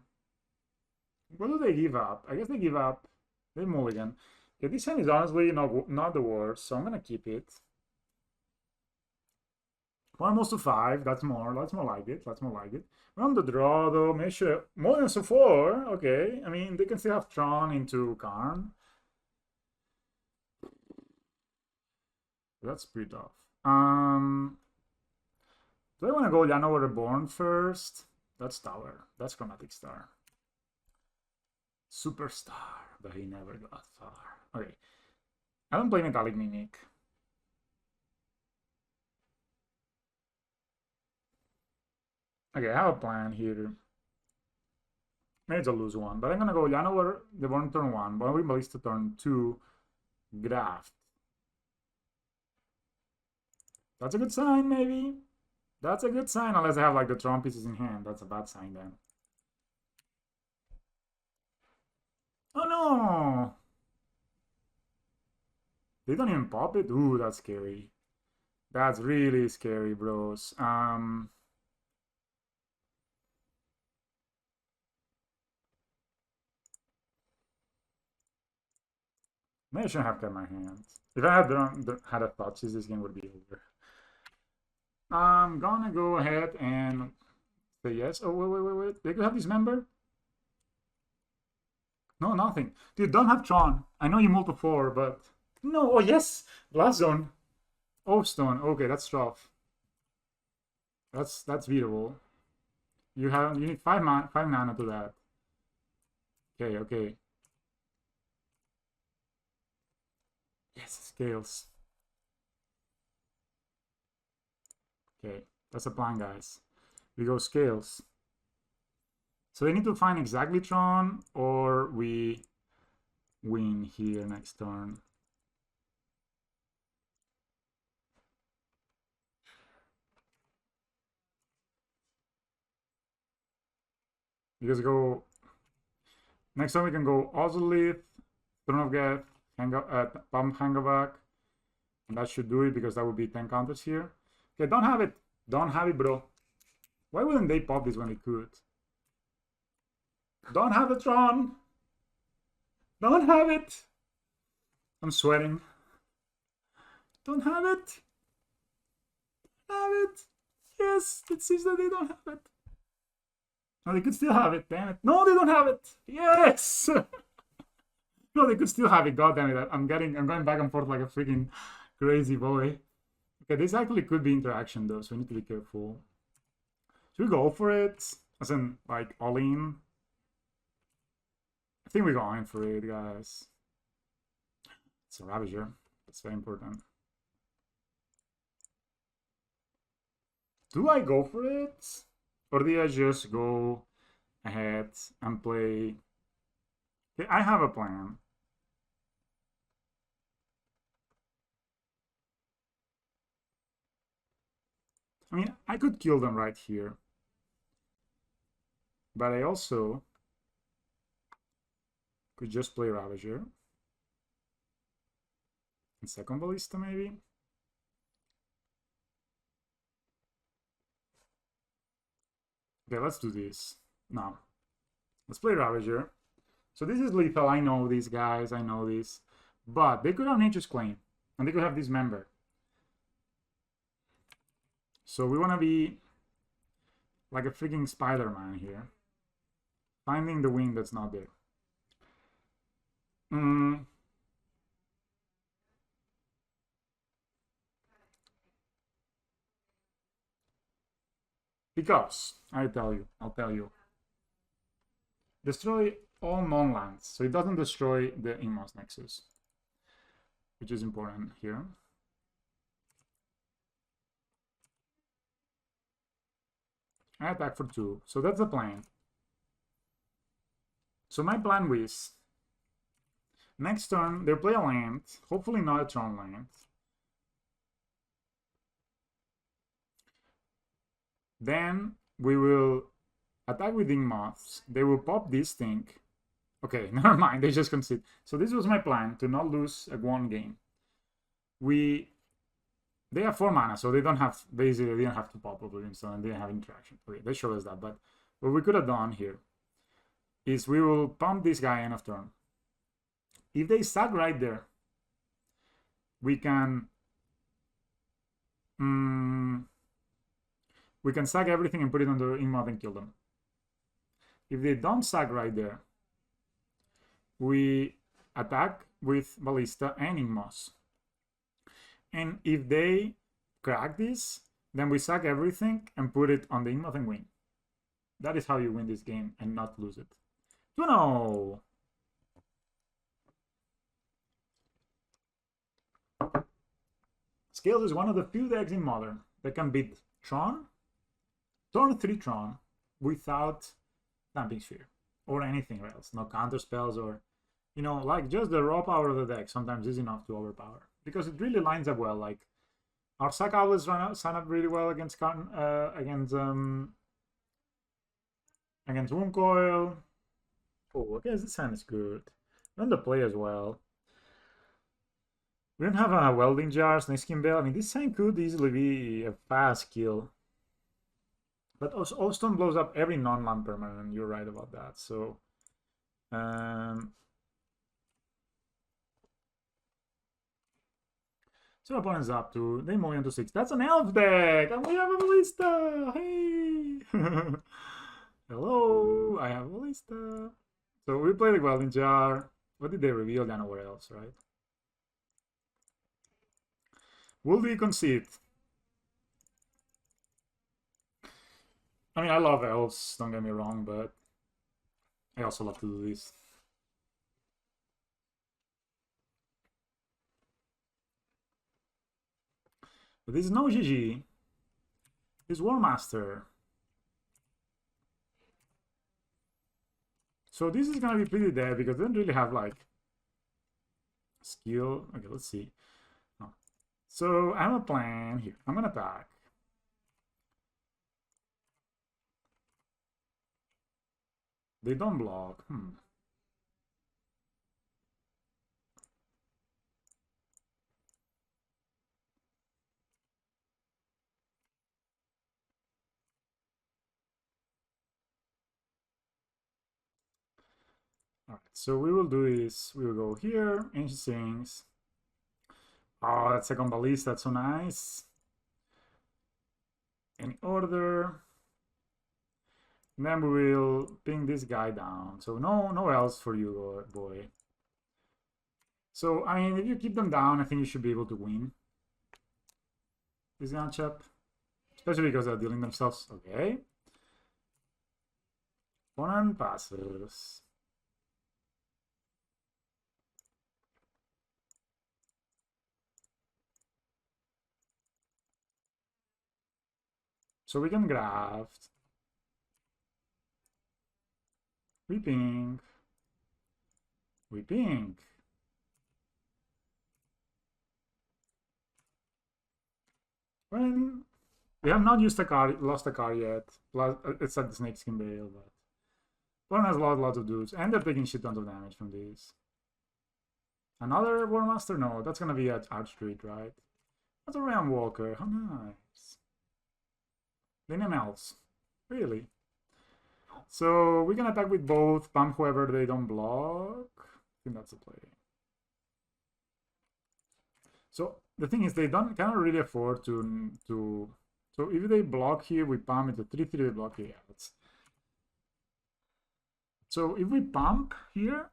What do they give up? I guess they give up. They mulligan. Okay, this hand is honestly not the worst, so I'm gonna keep it. One moves to 5. That's more. That's more like it. That's more like it. We're on the draw though. Make sure more than 4. Okay. I mean, they can still have Tron into Karn. That's pretty tough. Do I want to go Llano Reborn first? That's Tower. That's Chromatic Star. Superstar, but he never got far. Okay. I don't play Metallic Mimic. Okay, I have a plan here. Maybe it's a lose one, but I'm gonna go Llano Reborn turn 1, Bombing Ballista turn 2, Graft. That's a good sign, maybe. That's a good sign, unless I have like the Tron pieces in hand. That's a bad sign then. Oh no! They don't even pop it? Ooh, that's scary. That's really scary, bros. Maybe I shouldn't have kept my hands. If I had a touches, this game would be over. I'm gonna go ahead and say yes. Oh, wait. They could have dismember? No, nothing. Dude, don't have Tron. I know you multi 4, but... No, oh yes! Blast Zone. Oh, Stone. Okay, that's rough. That's beatable. You need 5 mana to that. Okay. Yes, Scales. Okay, that's a plan, guys. We go Scales. So they need to find exactly Tron, or we win here next turn. Because go next time we can go Ozolith, Throne of Geth, Pump Hangovac, and that should do it because that would be 10 counters here. Okay, don't have it. Don't have it, bro. Why wouldn't they pop this when they could? Don't have the Tron. Don't have it. I'm sweating. Don't have it. Have it. Yes, it seems that they don't have it. No, they could still have it. Damn it. No, they don't have it. Yes. No, they could still have it. God damn it. I'm going back and forth like a freaking crazy boy. Okay, this actually could be interaction though, so we need to be careful. Should we go for it? As in, like, all in? I think we're going for it, guys. It's a Ravager. That's very important. Do I go for it? Or do I just go ahead and play? Okay, I have a plan. I mean, I could kill them right here. But I also could just play Ravager. And second Ballista, maybe? Okay, let's do this. No. Let's play Ravager. So this is lethal. I know these guys. I know this. But they could have Nature's Claim. And they could have Dismember. So we want to be like a freaking Spider-Man here. Finding the wing that's not there. Because, I'll tell you. Destroy all non-lands, so it doesn't destroy the Inmost Nexus, which is important here. I attack for 2, so that's the plan. So my plan was, next turn, they'll play a land, hopefully not a Tron land. Then we will attack with Moths. They will pop this thing. Okay, never mind, they just concede. So this was my plan, to not lose a one game. They have 4 mana, so they don't have, basically, they didn't have to pop Oblivion Stone, and they didn't have interaction. Okay, they showed us that, but what we could have done here is we will pump this guy end of turn. If they sack right there, we can sack everything and put it on the Inmoth and kill them. If they don't sack right there, we attack with Ballista and Inmoth. And if they crack this, then we sack everything and put it on the Inmoth and win. That is how you win this game and not lose it. No. Scales is one of the few decks in Modern that can beat Tron, turn 3 Tron, without Damping Sphere or anything else. No counter spells or, you know, like just the raw power of the deck sometimes is enough to overpower. Because it really lines up well. Like, our Sack Owlets sign up really well against Womb Coil. Oh, I guess this hand is good. And the play as well. We don't have a welding jar, snake skin bell. I mean, this thing could easily be a fast kill. But also, stone blows up every non-land permanent. You're right about that. So, so opponent's up to they move into 6. That's an elf deck, and we have a ballista. Hey, hello, I have a ballista. So we play the welding jar. What did they reveal? Yeah, nowhere else, right? Will we concede? I mean, I love elves. Don't get me wrong, but I also love to do this. But this is no GG. This War Master. So this is gonna be pretty dead because they don't really have like skill. Okay, let's see. Oh. So I have a plan here. I'm gonna attack. They don't block. Alright, so we will do is we will go here, ancient things. Oh, that second ballista, that's so nice. Any order. And then we will ping this guy down. So no else for you, boy. So I mean, if you keep them down, I think you should be able to win this matchup, especially because they're dealing themselves. Okay. Opponent passes. So we can graft. We ping. We ping. When we have not used a card, lost a card yet. Plus, it's like the snake skin bale, but one has lots of dudes, and they're taking shit tons of damage from these. Another War Master? No, that's gonna be at Arch Street, right? That's a Ram Walker. How nice. They name elves. Really? So we can attack with both, pump whoever they don't block. I think that's the play. So the thing is, they cannot really afford to. So if they block here, we pump into 3/3. They block here. Yeah, so if we pump here,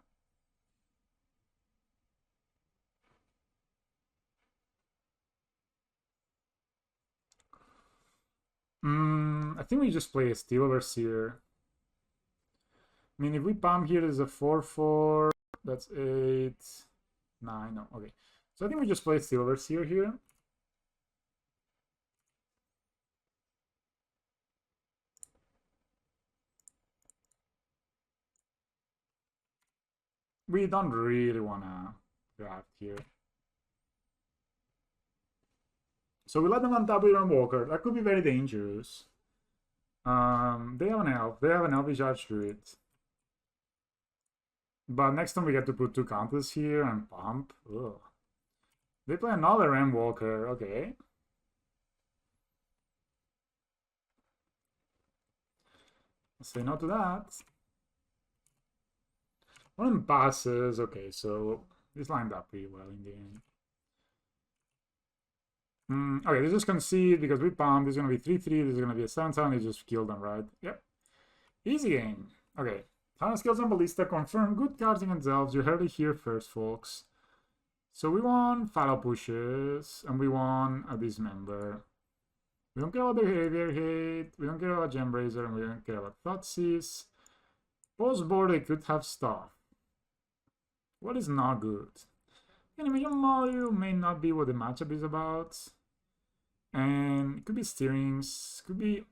I think we just play a Steel Overseer. I mean, if we pump here, there's a 4/4. That's 8, 9. No, okay. So I think we just play Steel Overseer here. We don't really want to draft here. So we let them untap with Iron Walker. That could be very dangerous. They have an elf. They have an elvish archdruid. But next time we get to put 2 counters here and pump. Ugh. They play another Iron Walker. Okay. Say no to that. One of them passes. Okay, so this lined up pretty well in the end. Okay, they just concede because we pump. This is going to be 3/3. This is going to be a 7/7. They just kill them, right? Yep. Easy game. Okay. Hardened Scales and Ballista confirm good cards against elves. You heard it here first, folks. So we want Fallow Pushes, and we want a Dismember. We don't care about the Behavior Hate, we don't care about Gembrazer, and we don't care about Thoughtseize. Post board, they could have stuff. What is not good? Animation module may not be what the matchup is about. And it could be Steerings, could be.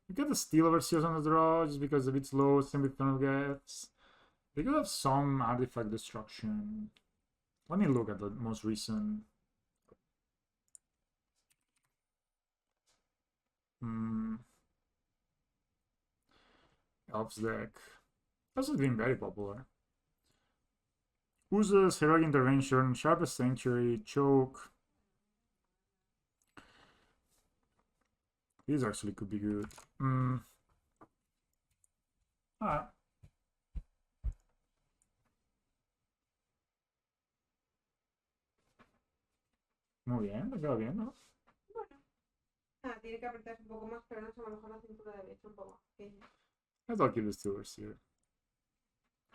You get the Steel Overseers on the draw just because of its low, same with Tron gets. They could have some artifact destruction. Let me look at the most recent. Elves deck. This has been very popular. Uses Heroic Intervention, Sharpest Sanctuary, Choke. These actually could be good. Ah. Muy bien, me quedo bien, ¿no? Bueno. Tiene que apretarse un poco más, pero no sé, a lo mejor la cintura derecha un poco. Let's all keep the stewards here.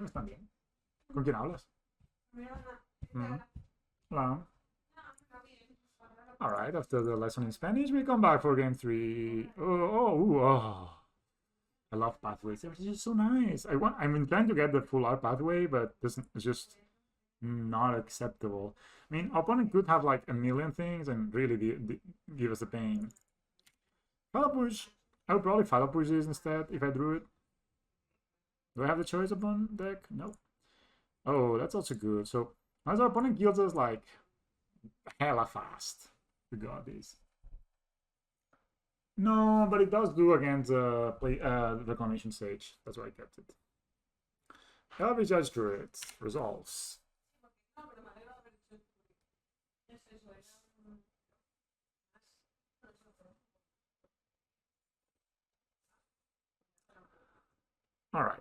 Están bien. ¿Con quién hablas? Hola. Alright, after the lesson in Spanish, we come back for game 3. Oh. I love pathways. It's just so nice. I'm trying to get the full art pathway, but it's just not acceptable. I mean, opponent could have like a million things and really give us a pain. Follow push. I would probably follow push this instead if I drew it. Do I have the choice upon deck? No. Oh, that's also good. So as our opponent kills us like hella fast. We got this. No, but it does do against Reclamation Sage. That's why I kept it. Elves Judge Druid resolves. Alright.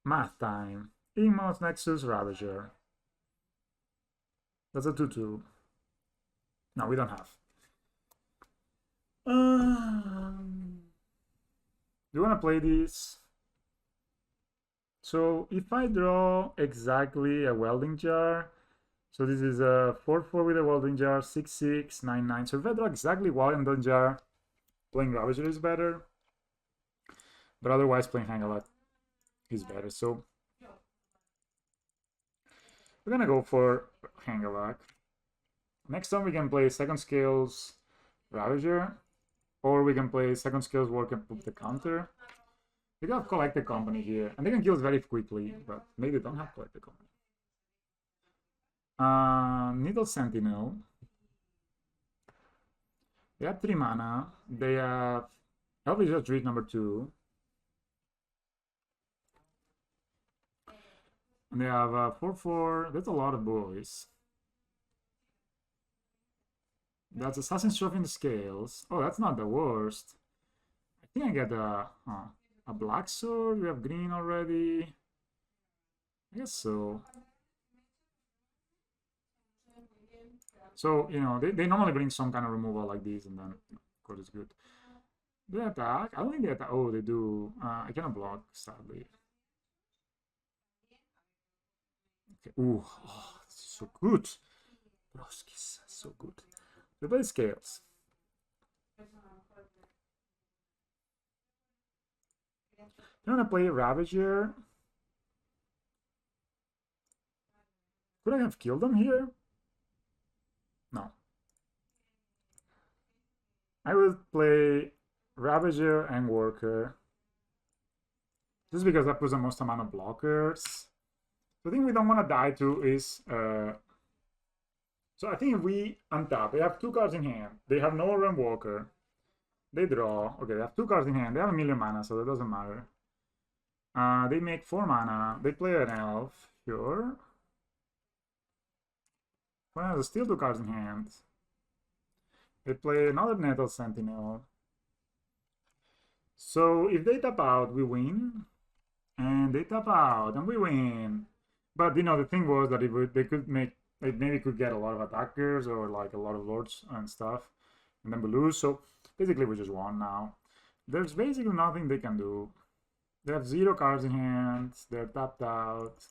Math time. Igmos Nexus Ravager. That's a 2-2. No, we don't have. Do you want to play this? So if I draw exactly a welding jar, so this is a 4-4 with a welding jar, 6-6, 9-9. So if I draw exactly welding jar, playing Ravager is better. But otherwise playing Hangalak is better. So we're gonna go for Hangalak. Next time we can play second scales Ravager, or we can play second scales work and put the counter. We got Collected Company here, and they can kill us very quickly, but maybe they don't have Collected Company. Needle Sentinel. They have 3 mana. They have Elvish Retreat number 2. And they have 4-4. That's a lot of boys. That's Assassin's Hardened Scales. Oh, that's not the worst. I think I get a black sword. We have green already. I guess so. So, you know, they normally bring some kind of removal like this, and then, of course, it's good. Do they attack? I don't think they attack. Oh, they do. I cannot block, sadly. Okay. Ooh, oh, this is so good. Broskis, so good. They play Scales. I'm gonna play Ravager. Could I have killed them here? No. I will play Ravager and Worker. Just because that puts the most amount of blockers. The thing we don't want to die to is... so I think if we untap, they have 2 cards in hand. They have no Realm Walker. They draw. Okay, they have 2 cards in hand. They have a million mana, so that doesn't matter. They make 4 mana. They play an elf. Sure. Well, there's still 2 cards in hand. They play another Nettle Sentinel. So if they tap out, we win. And they tap out, and we win. But, you know, the thing was that if they could make... They maybe could get a lot of attackers or like a lot of lords and stuff. And then we lose. So basically we just won now. There's basically nothing they can do. They have 0 cards in hand. They're tapped out.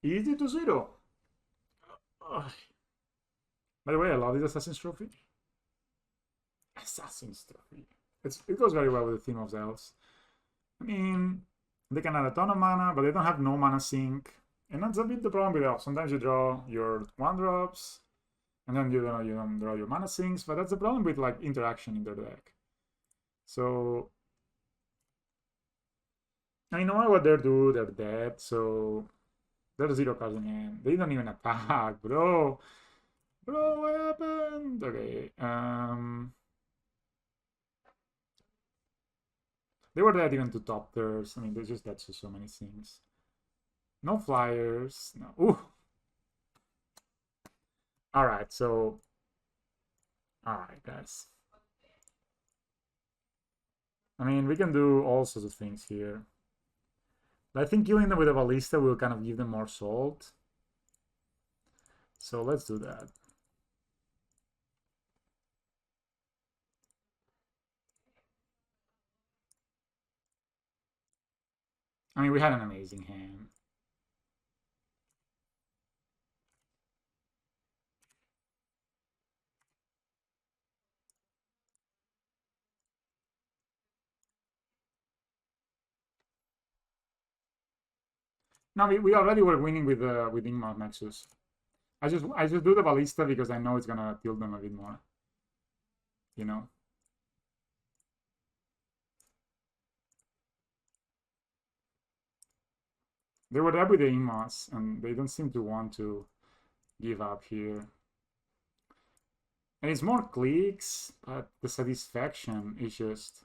Easy to 0. Ugh. By the way, I love this Assassin's Trophy. Assassin's Trophy. It goes very well with the theme of the elves. I mean, they can add a ton of mana, but they don't have no mana sink. And that's a bit the problem with elves. Sometimes you draw your 1-drops, and then you don't draw your mana sinks, but that's the problem with like interaction in their deck. So I know what they're doing, they're dead, so they're 0 cards in hand. They don't even attack, bro. Bro, what happened? Okay, they were dead even to top theirs. I mean, they just dead to so many things. No flyers. No. Ooh. All right. So, all right, guys. I mean, we can do all sorts of things here. But I think killing them with a ballista will kind of give them more salt. So let's do that. I mean, we had an amazing hand. No, we already were winning with Ingmar Nexus. I just do the ballista because I know it's gonna tilt them a bit more. You know. They were up with the Ingmars, and they don't seem to want to give up here. And it's more clicks, but the satisfaction is just...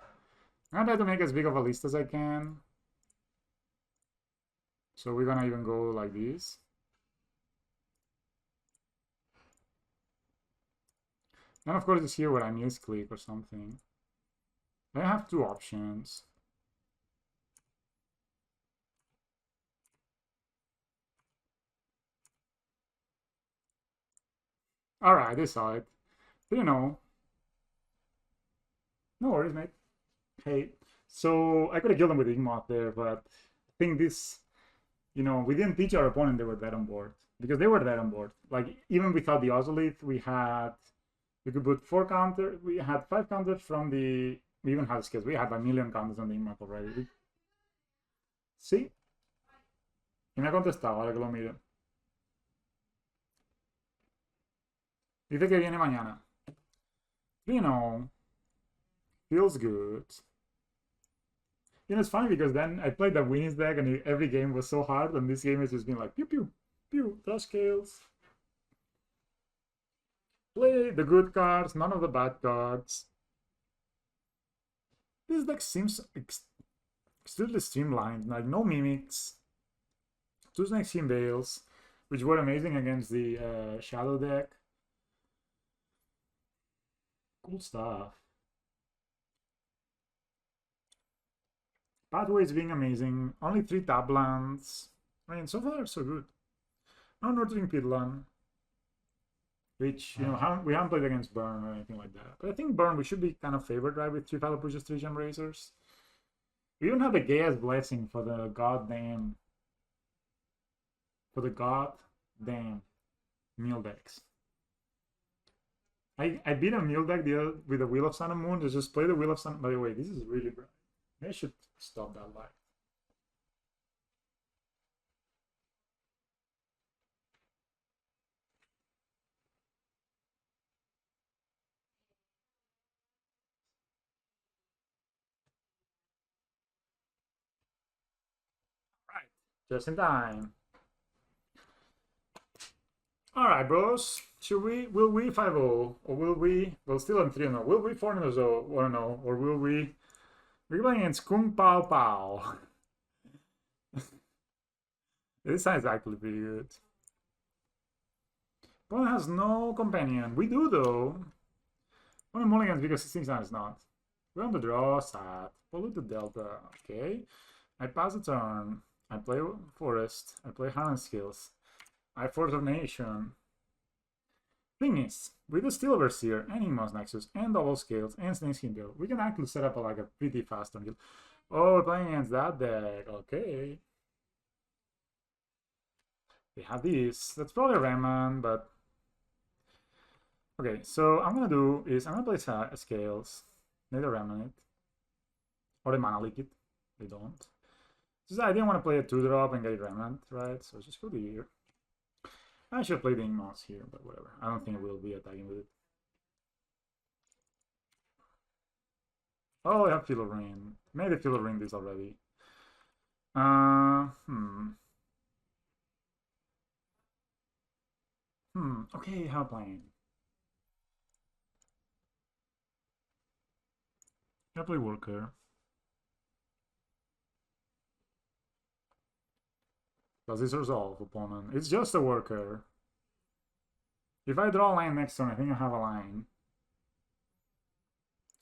I try to make as big of a list as I can. So we're gonna even go like this. And of course it's here where I misclick or something. I have two options. Alright, I saw it. You know. No worries, mate. Hey, so I could have killed them with Igmot there, but I think this, we didn't teach our opponent they were dead on board. Because they were dead on board. Like, even without the Ozolith, we could put 4 counters, we had 5 counters from the, we even had skills, we had a million counters on the Igmot already. Sí. Y me ha contestado, ahora que lo miro. Dice que viene mañana. Feels good. It's funny because then I played the Winnie's deck and every game was so hard, and this game has just been like pew pew pew, Lurrus Scales. Play the good cards, none of the bad cards. This deck seems extremely streamlined, like no mimics, 2 Snake Skin Veils, which were amazing against the Shadow deck. Cool stuff. Pathways being amazing. Only 3 tap lands. I mean, so far so good. No Nurturing Pidlan, which we haven't played against Burn or anything like that. But I think Burn we should be kind of favored, right, with 3 Fallow Pushes, 3 Gem Razors. We even have the Gaia's Blessing for the goddamn meal decks. I beat a meal deck with the Wheel of Sun and Moon to just play the Wheel of Sun. By the way, this is really bright. I should stop that light. Right, just in time. All right, bros. Will we 5-0 or will we? Well, still on 3-0. Will we 4-0 or no? Or will we? We're playing against Kung Pao Pao. This sounds actually pretty good. Opponent has no companion. We do though. Only mulligans because 16 is not. We're on the draw, sad. Pollute the Delta. Okay. I pass the turn. I play Forest. I play Hardened Scales. I Force of Nation. Thing is, with the Steel Overseer, and Inmost Nexus, and Double Scales, and Snake Skin Veil, we can actually set up a pretty fast turn kill. Oh, we're playing against that deck. Okay. They have this. That's probably a Rayman, but... Okay, so I'm gonna do is I'm gonna play Scales. Need a Remnant it. Or the Mana Leak it. They don't. Just I didn't want to play a 2-drop and get it Remnant, right? So just go here. I should play the Ingmoss here, but whatever. I don't think we'll be attacking with it. Oh, I have Philorine. Made a Philorine this already. Okay, how playing? I play Worker. Does this resolve, opponent? It's just a worker. If I draw a line next turn, I think I have a line.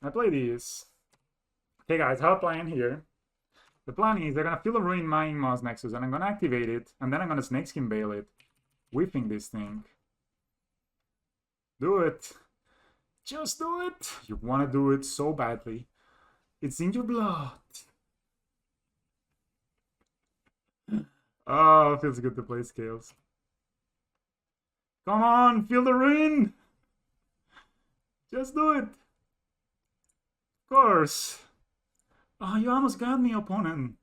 I play this. Okay, guys, I have a plan here. The plan is they're gonna feel a ruin my Moss Nexus, and I'm gonna activate it, and then I'm gonna Snakeskin Bail it, whiffing this thing. Do it. Just do it. You wanna do it so badly. It's in your blood. Oh, feels good to play Scales. Come on, feel the ruin. Just do it. Of course. Oh, you almost got me, opponent.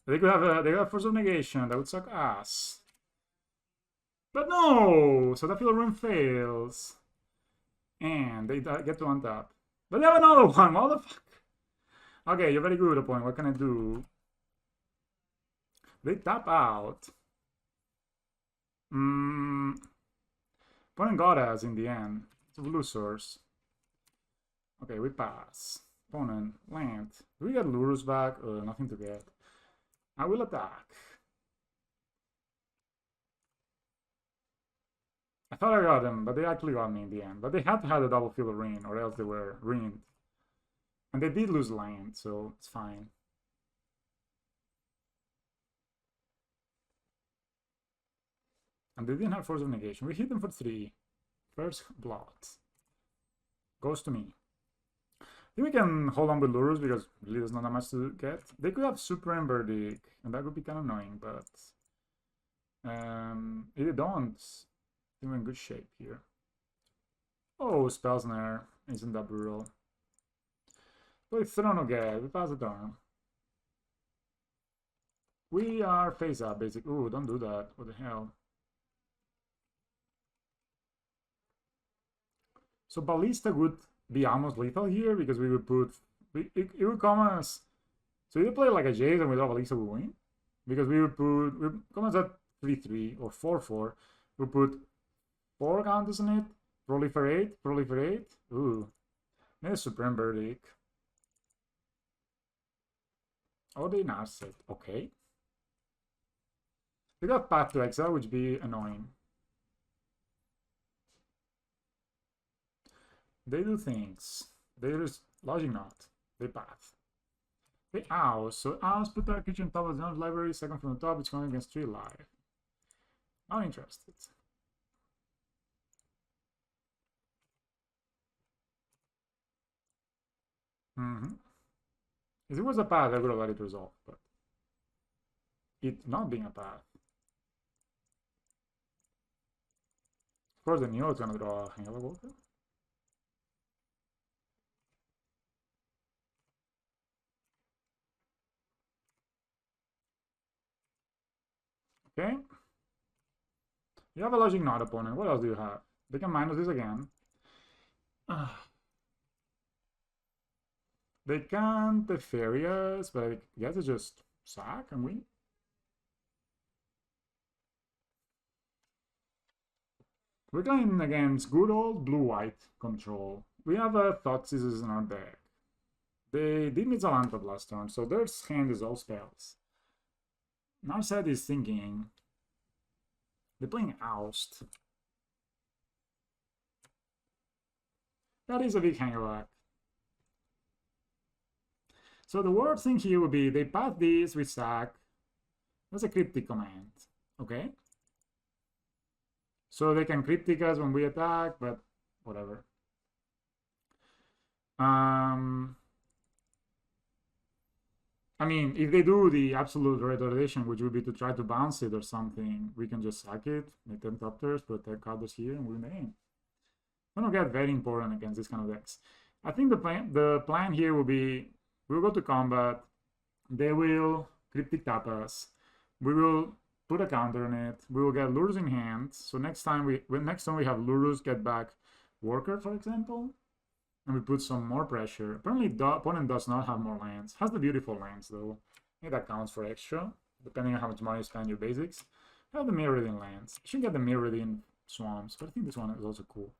They could have Force of Negation. That would suck ass. But no! So that Feel the Ruin fails. And they get to untap. But they have another one. What the fuck? Okay, you're very good, opponent. What can I do? They tap out. Opponent got us in the end. It's a blue source. Okay, we pass. Opponent, land. Do we get Lurrus back? Nothing to get. I will attack. I thought I got them, but they actually got me in the end. But they had to have a double Field of Rain, or else they were ruined. And they did lose land, so it's fine. And they didn't have Force of Negation. We hit them for 3. First blot. Goes to me. I think we can hold on with Lurrus because really there's not that much to get. They could have Super Ember Dig, and that would be kind of annoying, but if they don't, we're in good shape here. Oh, Spellsnare isn't that brutal. Play Tron again. We pass the turn. We are face up, basic. Ooh, don't do that. What the hell? So Ballista would be almost lethal here because we would put. It would come as. So you play like a Jace and without Ballista we win. Because we would put. We come as at 3-3 or 4-4. We put 4 counters on it. Proliferate. Ooh. Maybe Supreme Verdict. Oh, they announced it. Okay. They got Path to Exile, which would be annoying. They do things. They just Logic Knot. They path. They oust. So oust put our creature on top of the library, second from the top, it's going against 3 life. Not interested. If it was a path, I would have let it resolve, but it not being a path. Of course, the Neo is gonna draw a Hangover Walker. Okay. You have a Logic Knot opponent. What else do you have? They can minus this again. They can't Teferius, but I guess it's just sack and win. We're playing against good old blue-white control. We have a Thoughtseize in our deck. They did Mizalantha last turn, so their hand is all spells. Narset is thinking. They're playing Oust. That is a big hangerback. So the worst thing here would be they pass this with sack. That's a cryptic command. Okay? So they can cryptic us when we attack, but whatever. I mean, if they do the absolute retardation, which would be to try to bounce it or something, we can just sack it, make them Topters, put their counters here, and win the game. Gonna get very important against this kind of decks. I think the plan here will be, we'll go to combat, they will cryptic tap us, we will put a counter on it, we will get Lurrus in hand, so next time we have Lurrus get back Worker, for example, and we put some more pressure. Apparently the opponent does not have more lands. Has the beautiful lands though. Maybe that counts for extra, depending on how much money you spend your basics. I have the Mirrodin lands. I should get the Mirrodin swamps, but I think this one is also cool.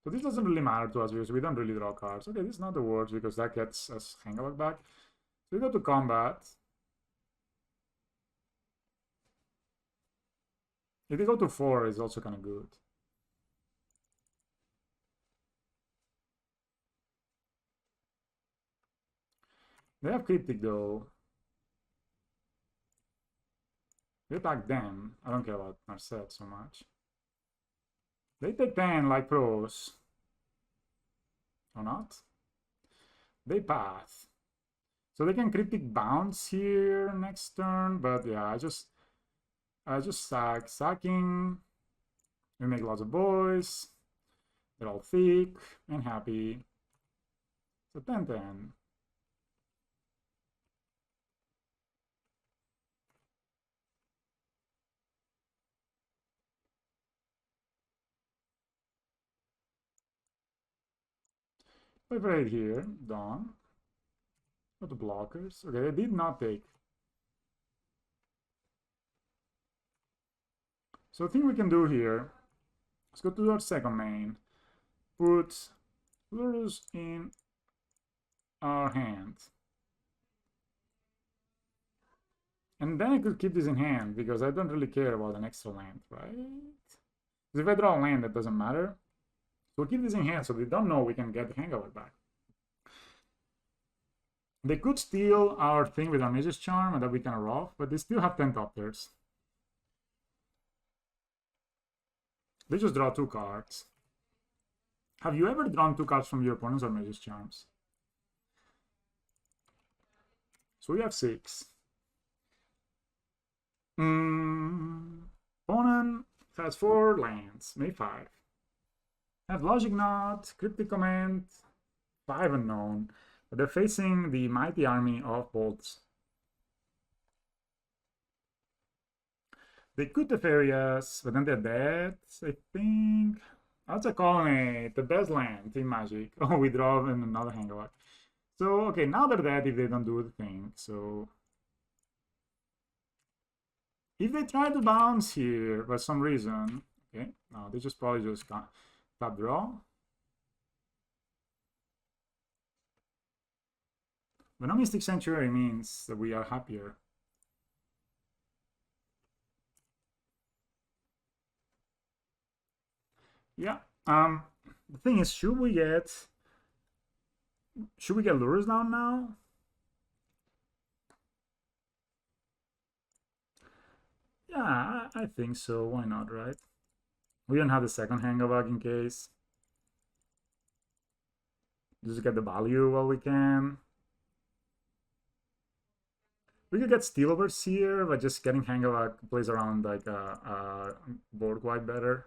So But this doesn't really matter to us because we don't really draw cards. Okay, this is not the worst because that gets us Hangabak back. So we go to combat. If they go to 4, it's also kind of good. They have Cryptic though. We attack them. I don't care about Marcel so much. They take 10 like pros. Or not? They path. So they can Cryptic bounce here next turn, but yeah, I just sack. Sacking. We make lots of boys. They're all thick and happy. So 10-10. Play right here. Dawn. Go to blockers. Okay, they did not take. So the thing we can do here, let's go to our second main. Put Lurrus in our hand. And then I could keep this in hand because I don't really care about an extra land, right? Because if I draw a land, that doesn't matter. So we'll keep this in hand so they don't know we can get the hang of it back. They could steal our thing with our Mage's Charm and that we can rough, but they still have 10 Topters. They just draw 2 cards. Have you ever drawn 2 cards from your opponents or Mage's Charms? So we have 6. Opponent has 4 lands, maybe 5. Have Logic Knot, Cryptic Command, 5 unknown. But they're facing the mighty army of bolts. They could Teferius, but then they're dead, I think. That's a colony, the best land in Magic. Oh, we draw in another Hangawak. So, okay, now they're dead if they don't do the thing. So, if they try to bounce here for some reason, okay, no, they just probably just can't tap draw. But no Mystic Sanctuary means that we are happier. Yeah. The thing is, should we get Lurrus down now? Yeah, I think so. Why not, right? We don't have the second Hangabag in case. Just get the value while we can. We could get Steel Overseer, but just getting Hangabag plays around like board quite better.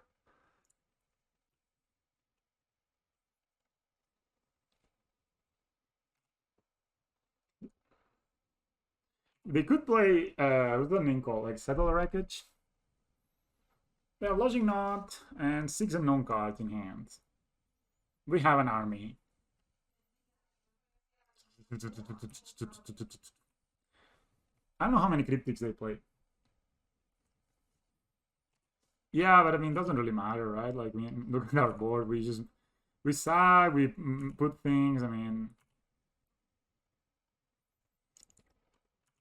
They could play, what's the name called? Like Settle Wreckage? They have Logic Knot and 6 unknown cards in hand. We have an army. I don't know how many Cryptics they play. Yeah, but I mean, it doesn't really matter, right? Like, we look at our board, we side, we put things, I mean...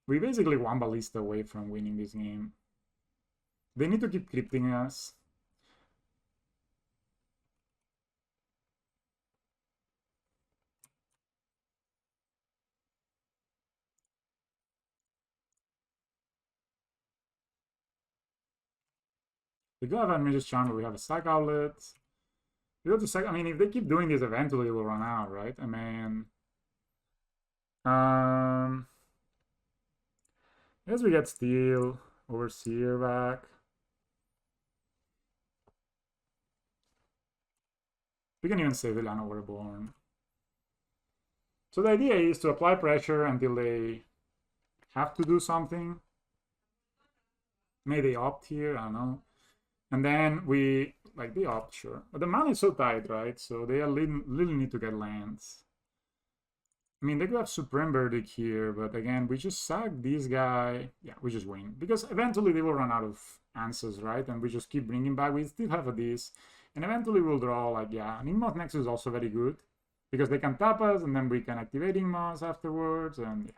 We basically one ballista away from winning this game. They need to keep crypting us. We do have a Mage's Charm, but we have a Sack Outlet. We go to Sack. I mean, if they keep doing this, eventually it will run out, right? I mean, I guess we get Steel, Overseer back. We can even say Villano Overborn. So the idea is to apply pressure until they have to do something. Maybe they opt here, I don't know. And then we, like, they opt, sure. But the mana is so tight, right? So they really need to get lands. I mean, they could have Supreme Verdict here, but again, we just sack this guy. Yeah, we just win. Because eventually they will run out of answers, right? And we just keep bringing back. We still have this. And eventually we'll draw, like, yeah, an Inmoth Nexus is also very good, because they can tap us, and then we can activate Inmoth afterwards, and yeah.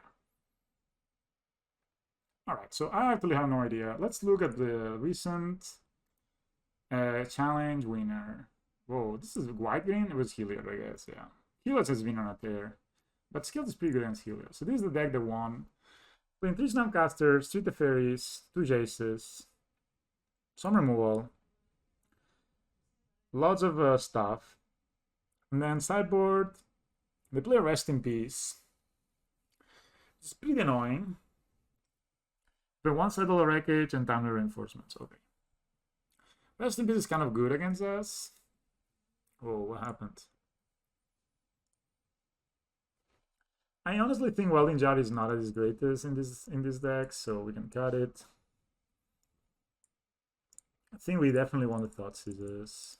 Alright, so I actually have no idea. Let's look at the recent challenge winner. Whoa, this is white-green? It was Heliod, I guess, yeah. Helios has been on a tear, but Scales is pretty good against Helios. So this is the deck that won. Playing 3 Snapcasters, 3 Teferis, 2 Jaces, some removal, lots of stuff. And then sideboard, they play Rest in Peace. It's pretty annoying. But one Settle Wreckage and Timely Reinforcements. Okay. Rest in Peace is kind of good against us. Oh, what happened? I honestly think Welding Jar is not as greatest in this deck, so we can cut it. I think we definitely want the Thought Scissors.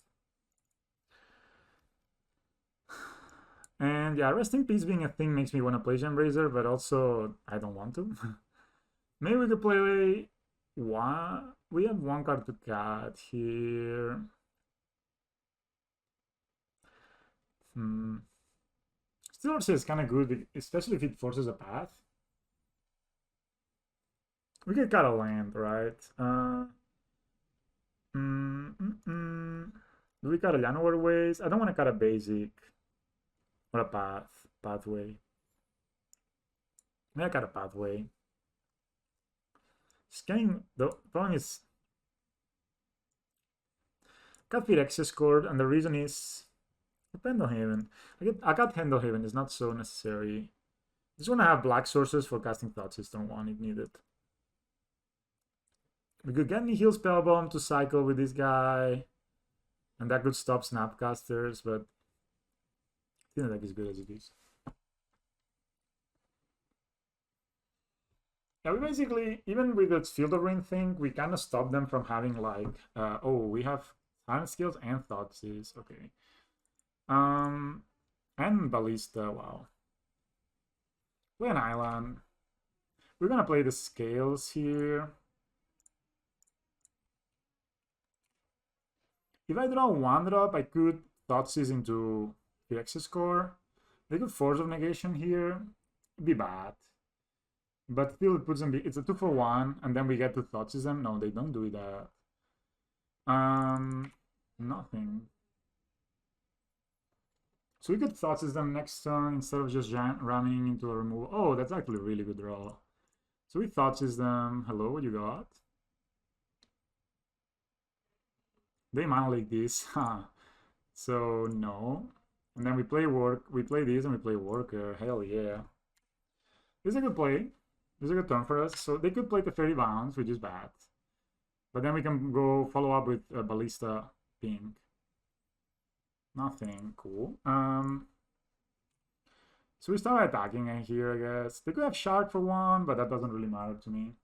And yeah, Rest in Peace being a thing makes me want to play Gembrazer, but also I don't want to. Maybe we could play one. We have one card to cut here. Still is kind of good, especially if it forces a path. We could cut a land, right? Do we cut a Llanowar Ways? I don't want to cut a basic or a pathway. Maybe I cut a pathway. The problem is cut Phyrexian Cord, and the reason is Pendelhaven. I got Pendelhaven, it's not so necessary. Just want to have black sources for casting Thought System 1 if needed. We could get Nihil Spellbomb to cycle with this guy, and that could stop Snapcasters, but I think the deck is good as it is. Yeah, we basically, even with its Field of Rain thing, we kind of stop them from having like, oh, we have Hardened Scales and Thoughtseize, okay. And Ballista, wow. Play an island. We're gonna play the Scales here. If I draw 1-drop, I could Thoughtseize into Phyrexian Core. They could Force of Negation here. It'd be bad. But still, it puts them. It's a 2-for-1, and then we get to Thoughtseize them. No, they don't do that. Nothing. So we could Thoughtseize them next turn instead of just running into a removal. Oh, that's actually a really good draw. So we Thoughtseize them. Hello, what you got? They mana like this. So no. And then we play this and we play Worker. Hell yeah. This is a good play. This is a good turn for us. So they could play the Fairy Bounce, which is bad. But then we can go follow up with Ballista Pink. Nothing. Cool. So we start attacking here, I guess. They could have Shark for 1, but that doesn't really matter to me.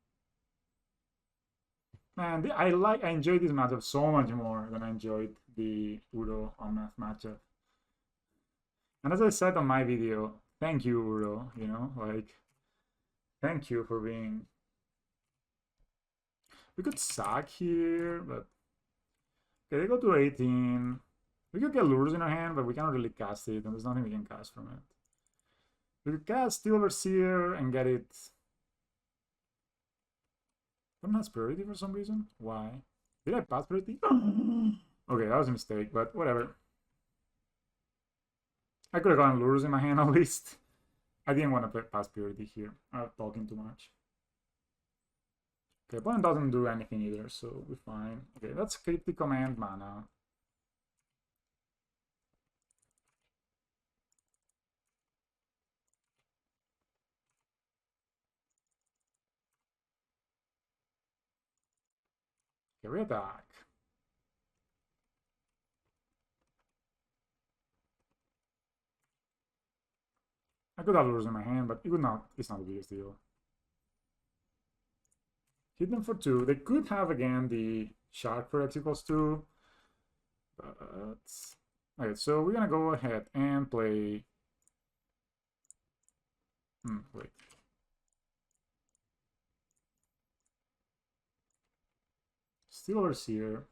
And I enjoyed this matchup so much more than I enjoyed the Uro Omnath matchup. And as I said on my video, thank you, Uro, you know, like, thank you for being... We could sack here, but... Okay, they go to 18. We could get Lurrus in our hand, but we cannot really cast it, and there's nothing we can cast from it. We could cast Steel Overseer and get it... One has priority for some reason? Why? Did I pass priority? Okay, that was a mistake, but whatever. I could have gotten Lurrus in my hand at least. I didn't want to play pass priority here. I'm talking too much. Okay, opponent doesn't do anything either, so we're fine. Okay, that's Cryptic Command mana. Okay, re-attack. I could have Lurrus in my hand, but it would not. It's not the biggest deal. Hit them for 2. They could have again the Shark for X equals 2. But okay, so we're gonna go ahead and play. Wait. Steel Overseer.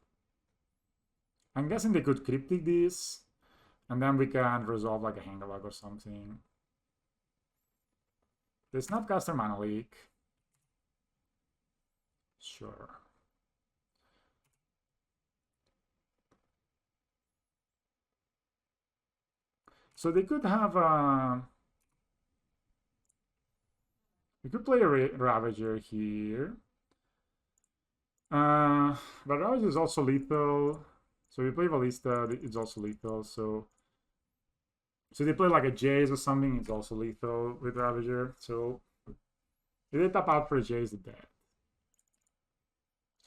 I'm guessing they could cryptic this, and then we can resolve like a Hangalog or something. The Snapcaster Mana Leak. Sure. So they could have we could play a Ravager here. But Ravager is also lethal. So we play Ballista, it's also lethal. So they play like a Jace or something, it's also lethal with Ravager. So if they tap out for a Jace, they're dead.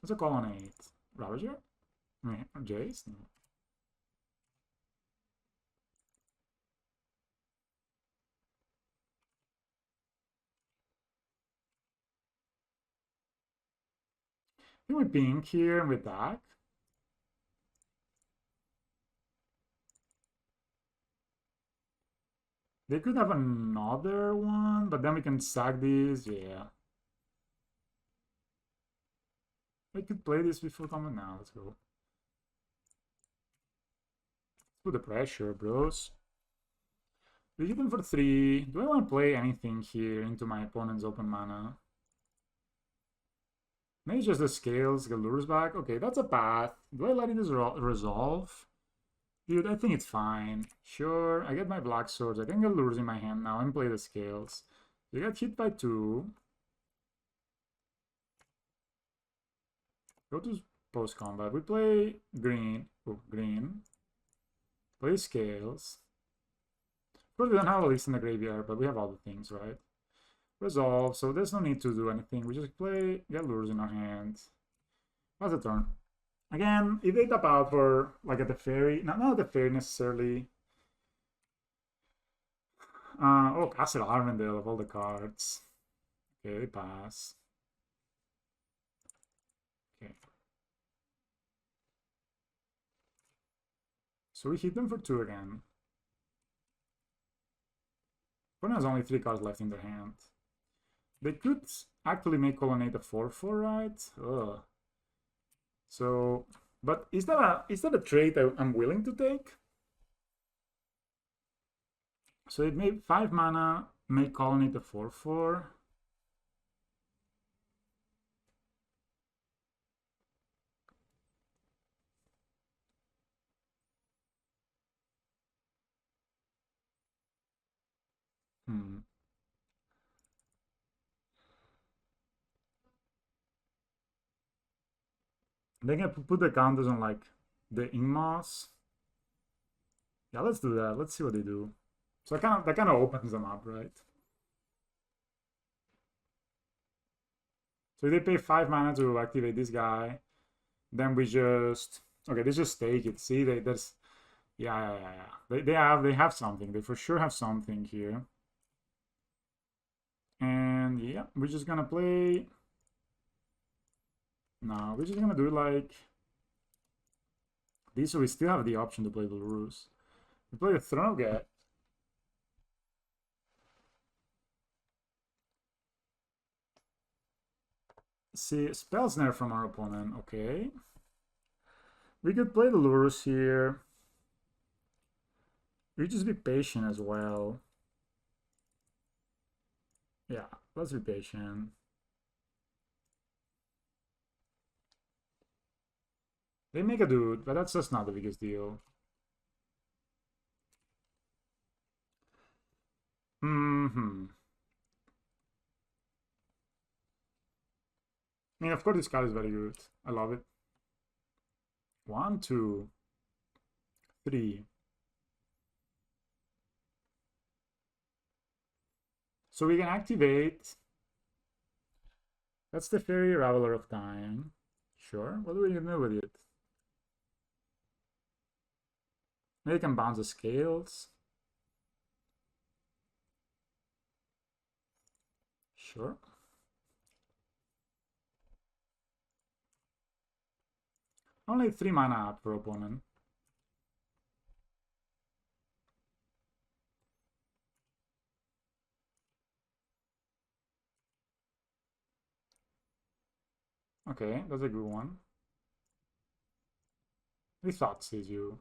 What's a call on 8? Ravager? I mean, Jace? No. I think we pink here and we attack. They could have another one, but then we can sack this, yeah. I could play this before combat now, let's go. Let's put the pressure, bros. We hit them for 3. Do I want to play anything here into my opponent's open mana? Maybe just the scales, get Lurrus back. Okay, that's a path. Do I let it resolve? Dude, I think it's fine. Sure, I get my black swords. I can get Lurrus in my hand now and play the scales. We got hit by 2. Go to post-combat. We play green. Oh, green. Play scales. Of course, we don't have a list in the graveyard, but we have other things, right? Resolve, so there's no need to do anything. We just play, get Lurrus in our hand. What's the turn? Again, if they tap out for like a Teferi, not a Teferi necessarily. Oh, Castle Armendale of all the cards. Okay, they pass. Okay. So we hit them for 2 again. Opponent has only 3 cards left in their hand. They could actually make Colonnade a 4/4, right? Ugh. So, but is that a trade I'm willing to take? So it made 5 mana, make Colonnade a 4/4. They can put the counters on like the Ingmas. Yeah, let's do that. Let's see what they do. So that kind of opens them up, right? So if they pay 5 mana to activate this guy, then we just okay. They just take it. See, there's yeah. They have something. They for sure have something here. And yeah, we're just gonna play. No, we're just gonna do like this, so we still have the option to play the Lurrus. We play the Throne of Get. See, spell snare from our opponent. Okay. We could play the Lurrus here. We just be patient as well. Yeah, let's be patient. They make a dude, but that's just not the biggest deal. I mean, of course, this card is very good. I love it. 1, 2, 3. So we can activate. That's the Fairy Raveler of Time. Sure. What do we do with it? Maybe we can bounce the scales. Sure. Only 3 mana up for opponent. Okay, that's a good one. We thought sees you.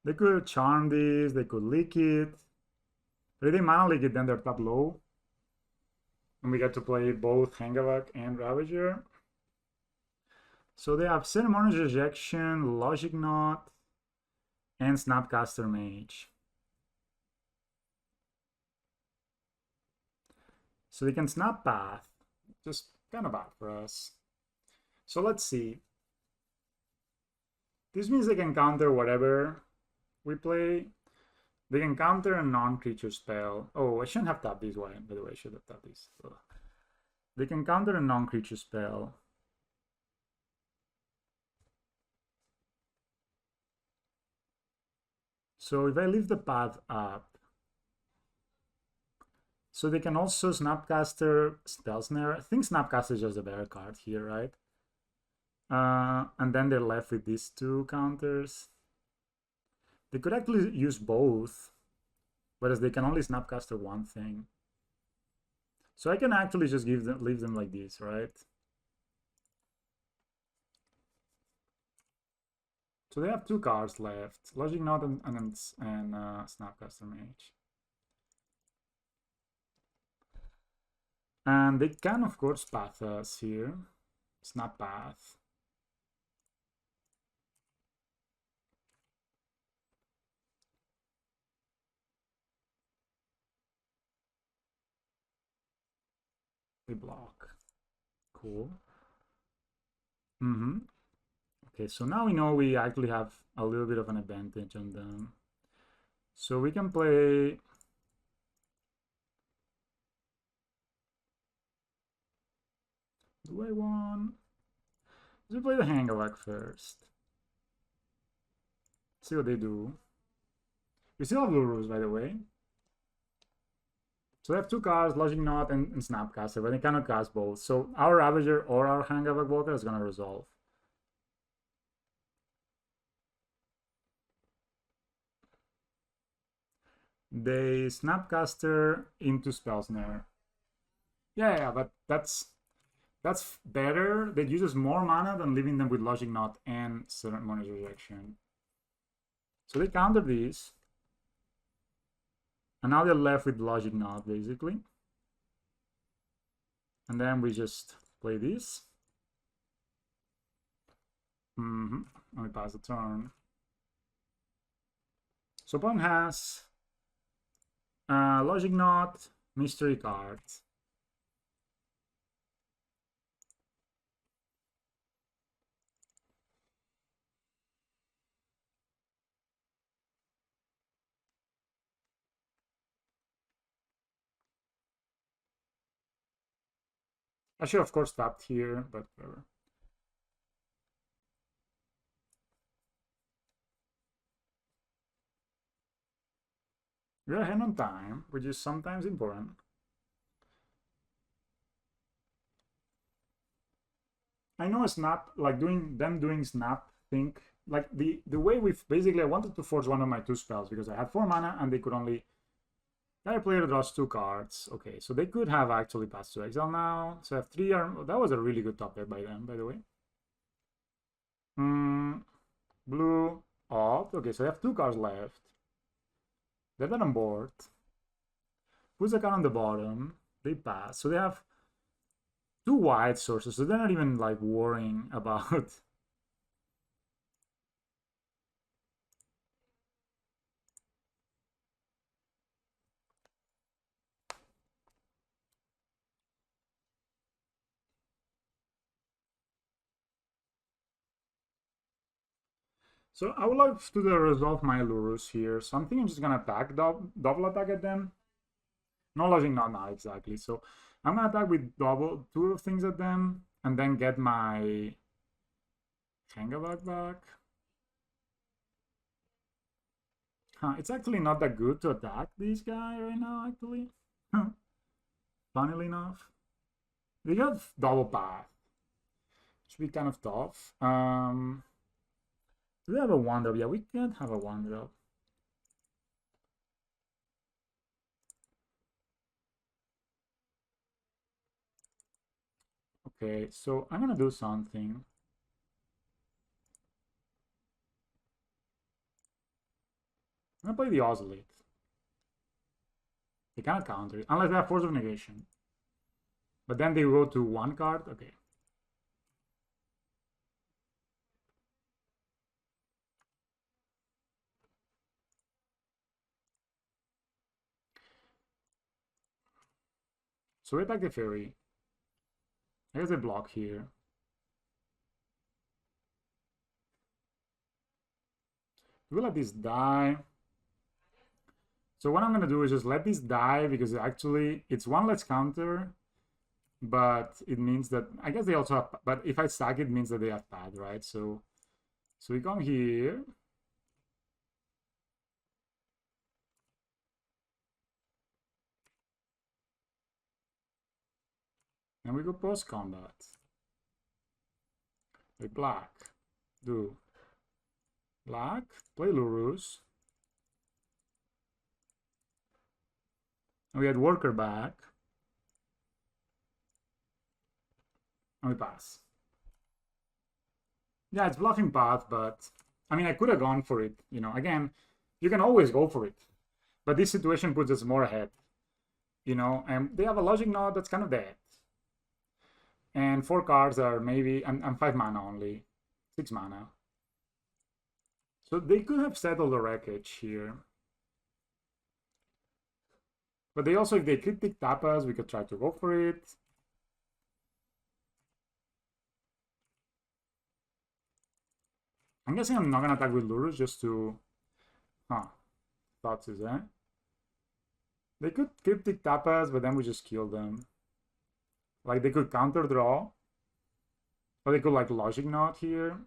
They could charm this, they could leak it. But if they mana leak it, then they're top low. And we get to play both Hangavak and Ravager. So they have Ceremonious Rejection, Logic Knot, and Snapcaster Mage. So they can Snap Path. Just kind of bad for us. So let's see. This means they can counter whatever we play. They can counter a non-creature spell. Oh, I shouldn't have tapped this way. By the way, I should have tapped this. Ugh. They can counter a non-creature spell. So if I leave the path up, so they can also Snapcaster Spell Snare. I think Snapcaster is just a better card here, right? And then they're left with these two counters. They could actually use both, whereas they can only Snapcaster one thing. So I can actually just leave them like this, right? So they have two cards left: Logic Knot and Snapcaster Mage. And they can, of course, path us here. Snap Path. We block. Cool. Okay, so now we know we actually have a little bit of an advantage on them. So we can play... Do I want... Let's play the Hangavak first. See what they do. We still have Lurrus, by the way. So they have two cards, Logic Knot and Snapcaster, but they cannot cast both. So our Ravager or our Hangavak Walker is going to resolve. They Snapcaster into Spell Snare. Yeah, but that's better. That uses more mana than leaving them with Logic Knot and Ceremonious Rejection. So they counter these. And now they're left with Logic Knot, basically. And then we just play this. And we pass the turn. So opponent has Logic Knot, Mystery card. I should, of course, tapped here, but whatever. We are ahead on time, which is sometimes important. I know a snap, like doing snap think, like the way we've basically, I wanted to force one of my two spells because I had 4 mana and they could only, their player draws 2 cards. Okay, so they could have actually passed to exile now. So I have 3 arm, that was a really good top deck by them, by the way. Blue off. Okay, so I have 2 cards left. They're not on board. Puts a card on the bottom. They pass. So they have 2 white sources. So they're not even like worrying about. So I would like to resolve my Lurrus here. So I'm thinking I'm just gonna attack, double attack at them. No Logic Knot now, exactly. So I'm gonna attack with 2 things at them, and then get my Hangavak back. Huh, it's actually not that good to attack this guy right now, actually. Funnily enough. They have double path. Should be kind of tough. Do we have a 1-drop? Yeah, we can't have a 1-drop. Okay, so I'm gonna do something. I'm gonna play the Oscillate. They cannot counter it, unless they have Force of Negation. But then they go to one card? Okay. So we attack the Fairy. I guess they block here. We'll let this die. So what I'm gonna do is just let this die, because actually it's one less counter, but it means that, I guess they also have, but if I stack it means that they have pad, right? So we come here. And we go post combat. Play black. Do black. Play Lurrus. And we had worker back. And we pass. Yeah, it's bluffing path, but I mean, I could have gone for it. You know, again, you can always go for it. But this situation puts us more ahead. You know, and they have a logic node that's kind of dead. And 4 cards are maybe, I'm 5 mana only. 6 mana. So they could have settled the wreckage here. But they also, if they cryptic tap us, we could try to go for it. I'm guessing I'm not gonna attack with Lurrus just to... Huh. Thoughts is, eh? They could cryptic tap us, but then we just kill them. Like, they could counter draw. Or they could, like, logic node here.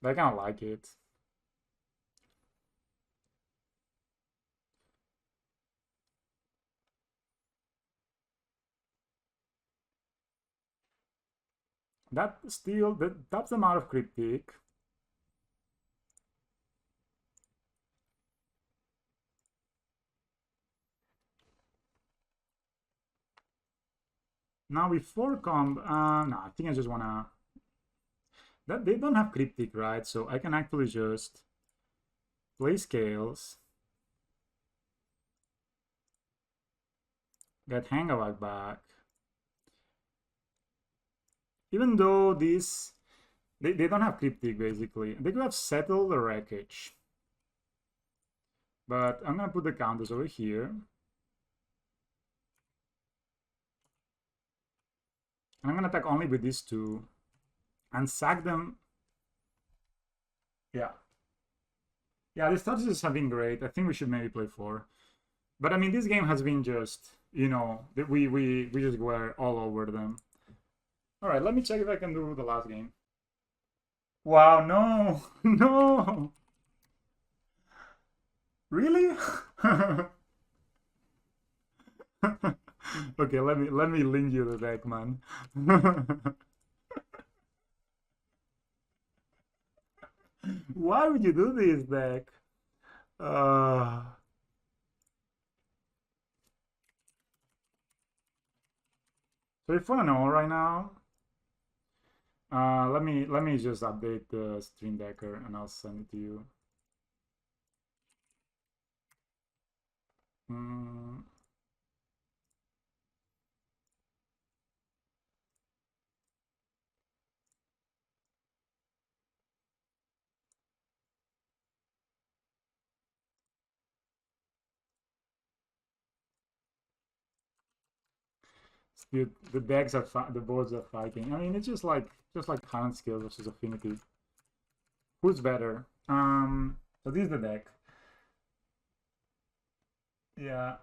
I kind of like it. That still, that's them out of cryptic. Now with 4 comb, no, I think I just wanna... That they don't have cryptic, right? So I can actually just play Scales, get Hangawag back. Even though these, they don't have cryptic basically. They could have settled the wreckage. But I'm gonna put the counters over here. And I'm gonna attack only with these 2 and sack them. Yeah. Yeah, the strategies have been great. I think we should maybe play 4. But I mean, this game has been just, you know, we just were all over them. All right, let me check if I can do the last game. Wow, no, no. Really? Okay, let me link you the deck, man. Why would you do this deck? So if I know right now, let me just update the Stream Decker and I'll send it to you. The decks are the boards are fighting. I mean, it's just like Hardened Scales versus Affinity. Who's better? So this is the deck. Yeah.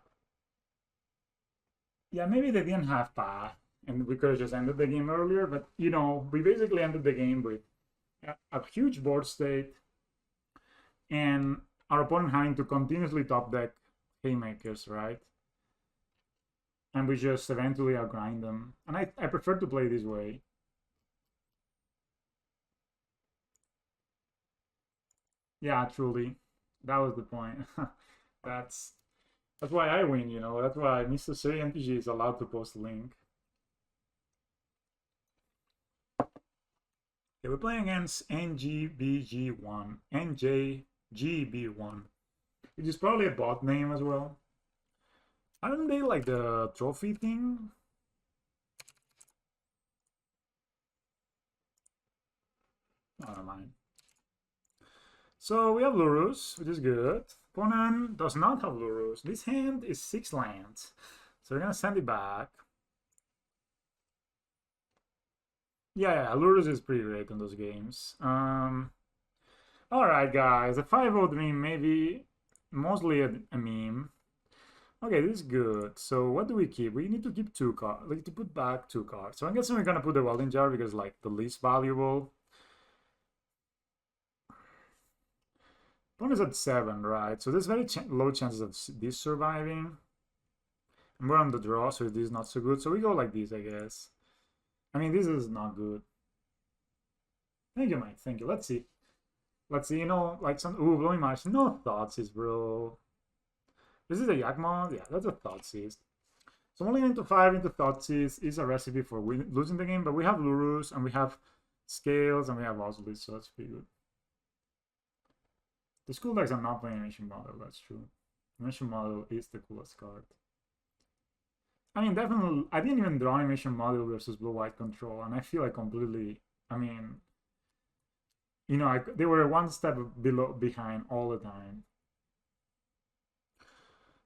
Yeah, maybe they didn't have path, and we could have just ended the game earlier. But you know, we basically ended the game with a huge board state, and our opponent having to continuously top deck haymakers, right? And we just eventually outgrind them. And I prefer to play this way. Yeah, truly. That was the point. That's why I win, you know. That's why Mr. Siri MTG is allowed to post link. Yeah, we're playing against NGBG1, NJGB1, which is probably a bot name as well. Aren't they like the trophy thing? Oh, never mind. So we have Lurrus, which is good. Opponent does not have Lurrus. This hand is 6 lands. So we're gonna send it back. Yeah, Lurrus is pretty great in those games. Alright guys, a 5-0 dream maybe mostly a meme. Okay, this is good. So what do we keep? We need to keep 2 cards. Like to put back 2 cards. So I'm guessing we're gonna put the welding jar because like the least valuable. Opponent is at 7, right? So there's very low chances of this surviving. And we're on the draw, so this is not so good. So we go like this, I guess. I mean, this is not good. Thank you, Mike. Thank you. Let's see. Let's see, you know, like some... Ooh, blowing march. No Thoughtseize, bro. This is a Yakma? Yeah, that's a Thoughtseize. So only into 5 into Thoughtseize is a recipe for losing the game, but we have Lurrus, and we have Scales, and we have Oswald, so that's pretty good. The school decks are not playing Animation Model, that's true. Animation Model is the coolest card. I mean, definitely, I didn't even draw Animation Model versus Blue-White Control, and I feel like completely, I mean, you know, they were one step behind all the time.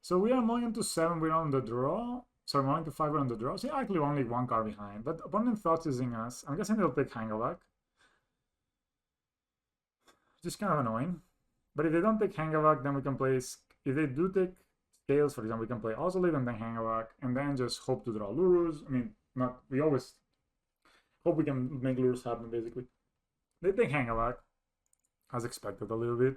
So we are moving to 7, we're on the draw. So moving to 5, we're on the draw. So actually only 1 card behind, but opponent Thoughtsizing us. I'm guessing they'll take Hangavak. Just kind of annoying. But if they don't take Hangavak, then we can play, if they do take Scales, for example, we can play Oswald and then Hangavak, and then just hope to draw Lurrus. I mean, not, we always hope we can make Lurrus happen, basically. They take Hangavak, as expected a little bit.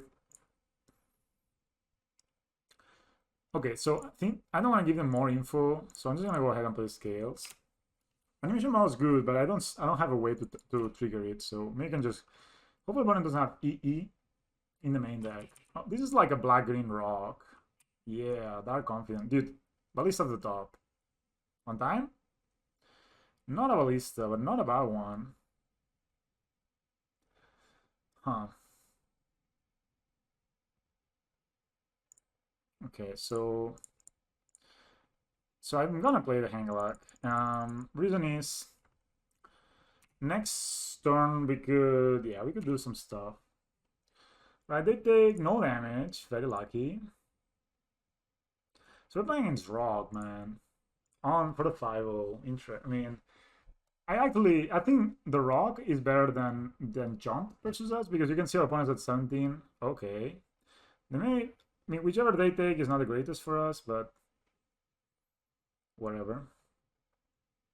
Okay, so I think I don't want to give them more info, so I'm just gonna go ahead and play Scales. Animation Model is good, but I don't have a way to trigger it, so maybe I can just hopefully opponent doesn't have EE in the main deck. Oh, this is like a black-green rock. Yeah, Dark Confident. Dude, Ballista at the top. On time? Not a Ballista, but not a bad one. Huh. Okay, so I'm gonna play the Hangavak. Reason is next turn we could do some stuff. Right, they take no damage, very lucky. So we're playing against Rock, man. On for the 5-0. I mean, I think the Rock is better than Jump versus us because you can see our opponents at 17. Okay. They may, I mean, whichever they take is not the greatest for us, but whatever.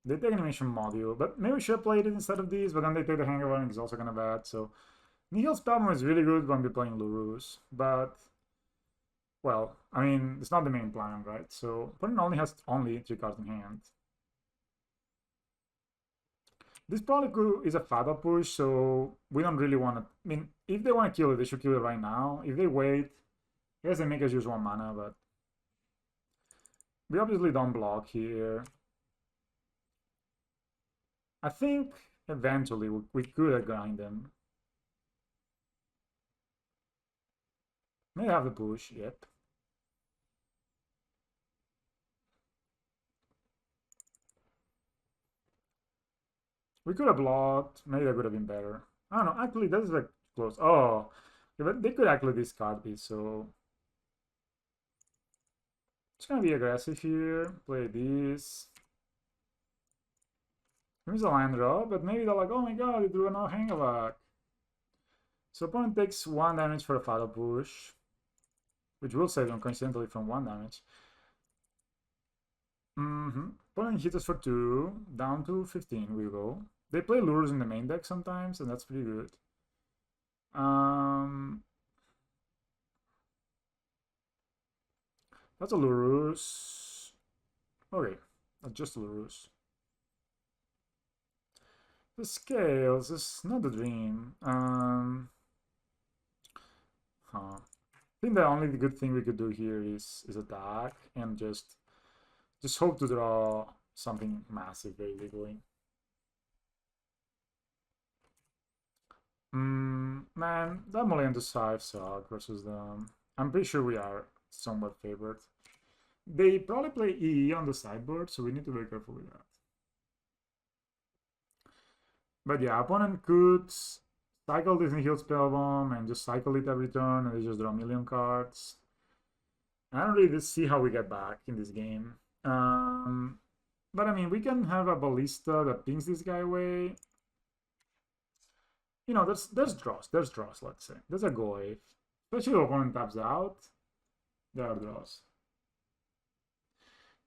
They take Animation Module, but maybe we should have played it instead of these, but then they take the Hangover and it's also kind of bad, so... Nihil's Spellman is really good when we're playing Lurrus, but... Well, I mean, it's not the main plan, right? So, opponent only has 3 cards in hand. This probably is a Fatal Push, so we don't really want to... I mean, if they want to kill it, they should kill it right now. If they wait, I guess they make us use 1 mana, but... We obviously don't block here. I think eventually we could grind them. May have the push, yep. We could have blocked. Maybe that would have been better. I don't know. Actually, that is like close. Oh, yeah, but they could actually discard this, so... Just gonna be aggressive here. Play this. Here's a land draw, but maybe they're like, oh my god, they drew another Hangavak. So opponent takes 1 damage for a Fatal Push, which will save them coincidentally from 1 damage. Opponent hits us for 2, down to 15 we go. They play Lurrus in the main deck sometimes, and that's pretty good. That's a Lurrus. Okay, that's just a Lurrus. The Scales is not a dream. I think the only good thing we could do here is attack and just hope to draw something massive, basically. Man, that mulligan to 5 suck versus them. I'm pretty sure we are somewhat favored. They probably play EE on the sideboard, so we need to be careful with that. But yeah, opponent could cycle Disney Heal Spellbomb and just cycle it every turn, and they just draw a million cards. I don't really see how we get back in this game. But I mean, we can have a ballista that pings this guy away. You know, there's draws. There's draws, let's say. There's a go if. Especially if opponent taps out. There are draws.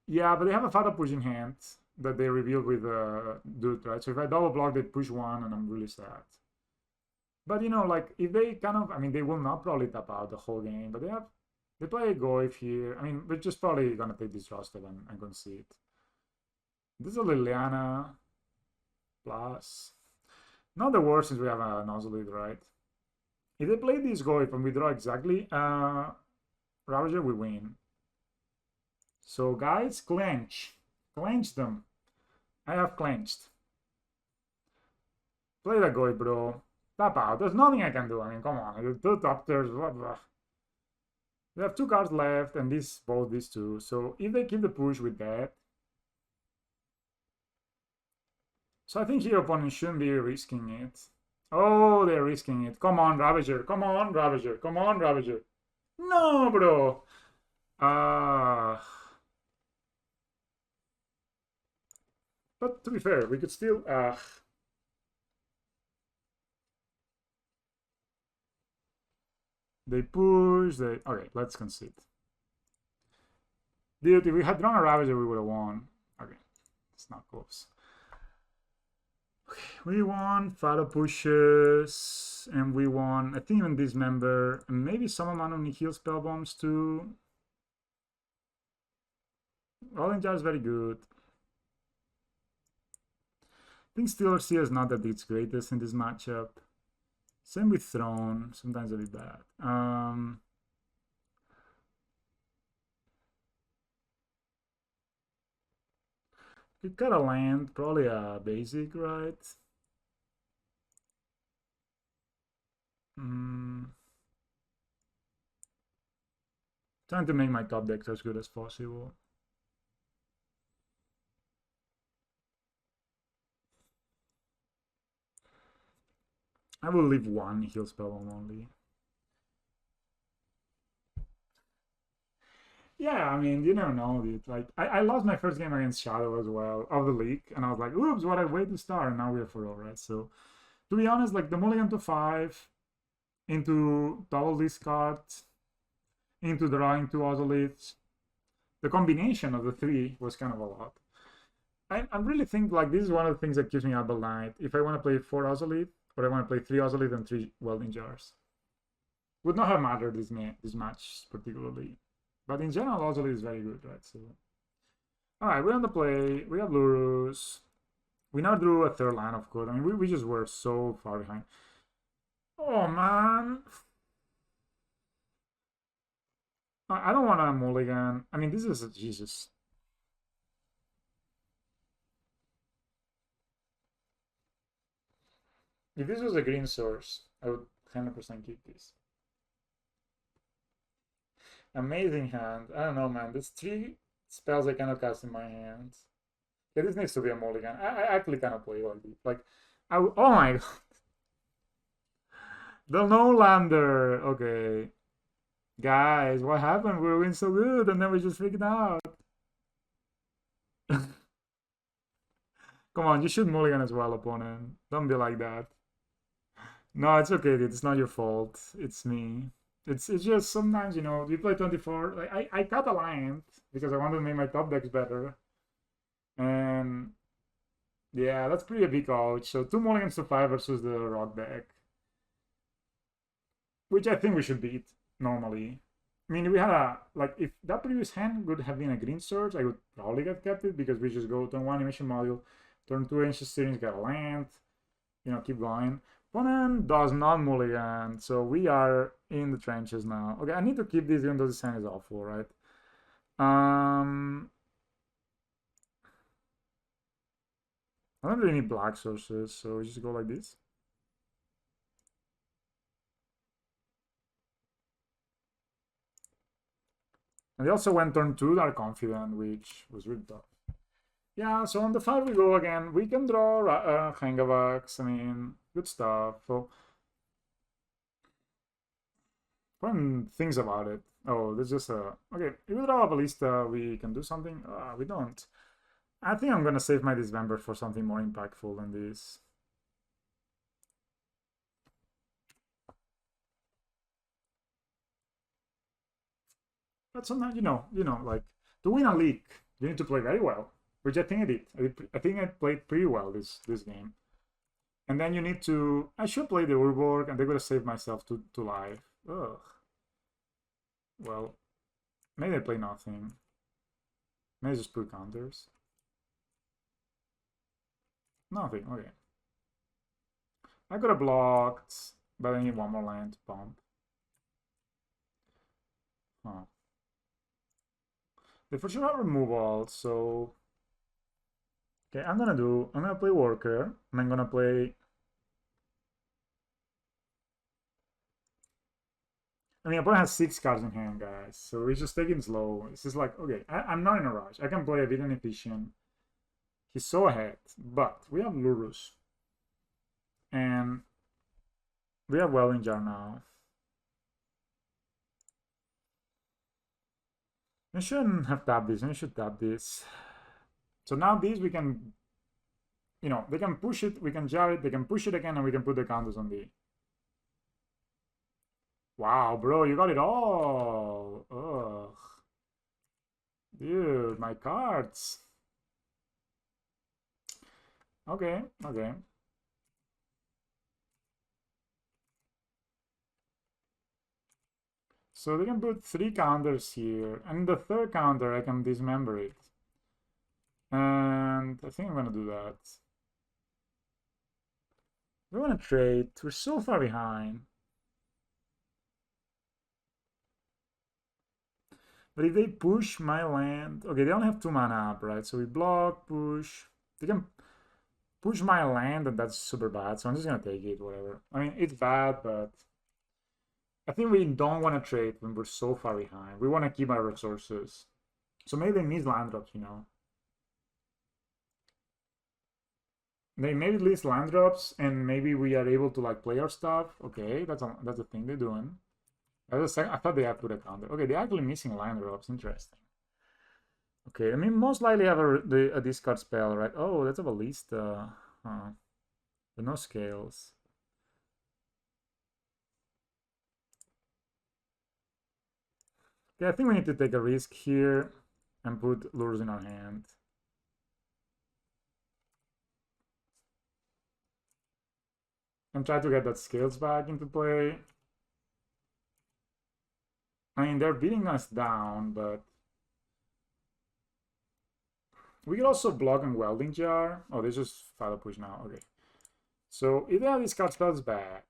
Yeah, but they have a Fata pushing hand that they reveal with Dude, right? So if I double block, they push one, and I'm really sad. But you know, like if they kind of, I mean, they will not probably tap out the whole game, but they play a Goif here. I mean, we're just probably gonna take this roster and concede. This is a Liliana plus. Not the worst since we have a Nozzle, right? If they play this Goif and we draw exactly Ravager, we win. So guys, clench. Clench them. I have clenched. Play the Goif, bro. Tap out. There's nothing I can do. I mean, come on. Two doctors. Blah, blah. They have 2 cards left, and both these two. So if they keep the push with that, so I think your opponent shouldn't be risking it. Oh, they're risking it. Come on, Ravager. Come on, Ravager. Come on, Ravager. No, bro. But to be fair, we could still. They push. Okay, let's concede. Dude, if we had drawn a Ravager, we would have won. Okay, it's not close. Okay, we won Fata pushes, and we won, I think, even Dismember, and maybe some amount of Nihil spell bombs too. Rolling Jar is very good. I think Steeler Sea is not that it's greatest in this matchup. Same with Tron, sometimes a bit bad. You got a land, probably a basic, right? Trying to make my top decks as good as possible. I will leave 1 heal spell on only. Yeah, I mean, you never know, dude. Like, I lost my first game against Shadow as well of the league, and I was like, oops, what a way to start, and now we're 4-0, right? So, to be honest, like, the mulligan to 5 into double discard into drawing 2 Ozoliths, the combination of the 3 was kind of a lot. I really think, like, this is one of the things that keeps me up at night. If I want to play 4 Ozolith, or I want to play 3 Ozolith and 3 Welding Jars. Would not have mattered this match particularly. But in general, Ozolith is very good, right? So, alright, we're on the play. We have Lurrus. We now drew a 3rd line, of course. I mean, we just were so far behind. Oh, man. I don't want a mulligan. I mean, this is Jesus. If this was a green source, I would 100% keep this. Amazing hand. I don't know, man. There's 3 spells I cannot cast in my hands. Yeah, this needs to be a mulligan. I actually cannot play like this. Like, oh my god. The no lander. Okay. Guys, what happened? We were doing so good and then we just freaked out. Come on, you should mulligan as well, opponent. Don't be like that. No, it's okay, dude. It's not your fault. It's me. It's just sometimes, you know, you play 24. Like, I cut a line because I wanted to make my top decks better. And yeah, that's pretty a big ouch. So 2 mulligans to 5 versus the rock deck. Which I think we should beat normally. I mean, we had like, if that previous hand would have been a green surge, I would probably have kept it because we just go turn 1 emission module, turn 2 ancient steerings, get a land, you know, keep going. Opponent does not mulligan, so we are in the trenches now. Okay, I need to keep this even though this hand is awful, right? I don't really need black sources, so we just go like this. And they also went turn 2 Dark Confident, which was really tough. Yeah, so on the 5 we go again. We can draw Hangavax, I mean, good stuff. So, fun things about it. Oh, there's just a... Okay, if we draw a Ballista, we can do something. We don't. I think I'm gonna save my Dismember for something more impactful than this. But sometimes, like, to win a league, you need to play very well, which I think I did. I think I played pretty well this game. And then you need to... I should play the Urborg, and they're gonna save myself to life. Ugh. Well, maybe I play nothing. Maybe I just put counters. Nothing, okay. I could have blocked, but I need one more land to pump. Huh. They for sure have removal, so... Okay, I'm gonna play Worker, and I'm gonna play... I mean, opponent has 6 cards in hand, guys, so he's just taking slow. It's just like, okay, I'm not in a rush. I can play a bit inefficient. He's so ahead, but we have Lurrus. And we have Welding Jar now. I shouldn't have tapped this. I should tap this. So now these we can, they can push it, we can jar it, they can push it again, and we can put the counters on the... Wow, bro, you got it all. Ugh. Dude, my cards. Okay, okay. So they can put 3 counters here, and the 3rd counter I can dismember it. And I think I'm gonna do that. We wanna trade. We're so far behind. But if they push my land... Okay, they only have 2 mana up, right? So we block, push. They can push my land, and that's super bad. So I'm just gonna take it, whatever. I mean, it's bad, but... I think we don't want to trade when we're so far behind. We want to keep our resources. So maybe they miss land drops, They maybe list land drops, and maybe we are able to like play our stuff. Okay, that's the thing they're doing. I thought they have put a counter. Okay, they're actually missing land drops. Interesting. Okay, I mean, most likely have a discard spell, right? Oh, that's a Ballista. Huh. But no scales. Yeah, I think we need to take a risk here and put Lurrus in our hand. And try to get that scales back into play. I mean, they're beating us down, but... We could also block and Welding Jar. Oh, they just file a push now. Okay. So if they have these card spells back...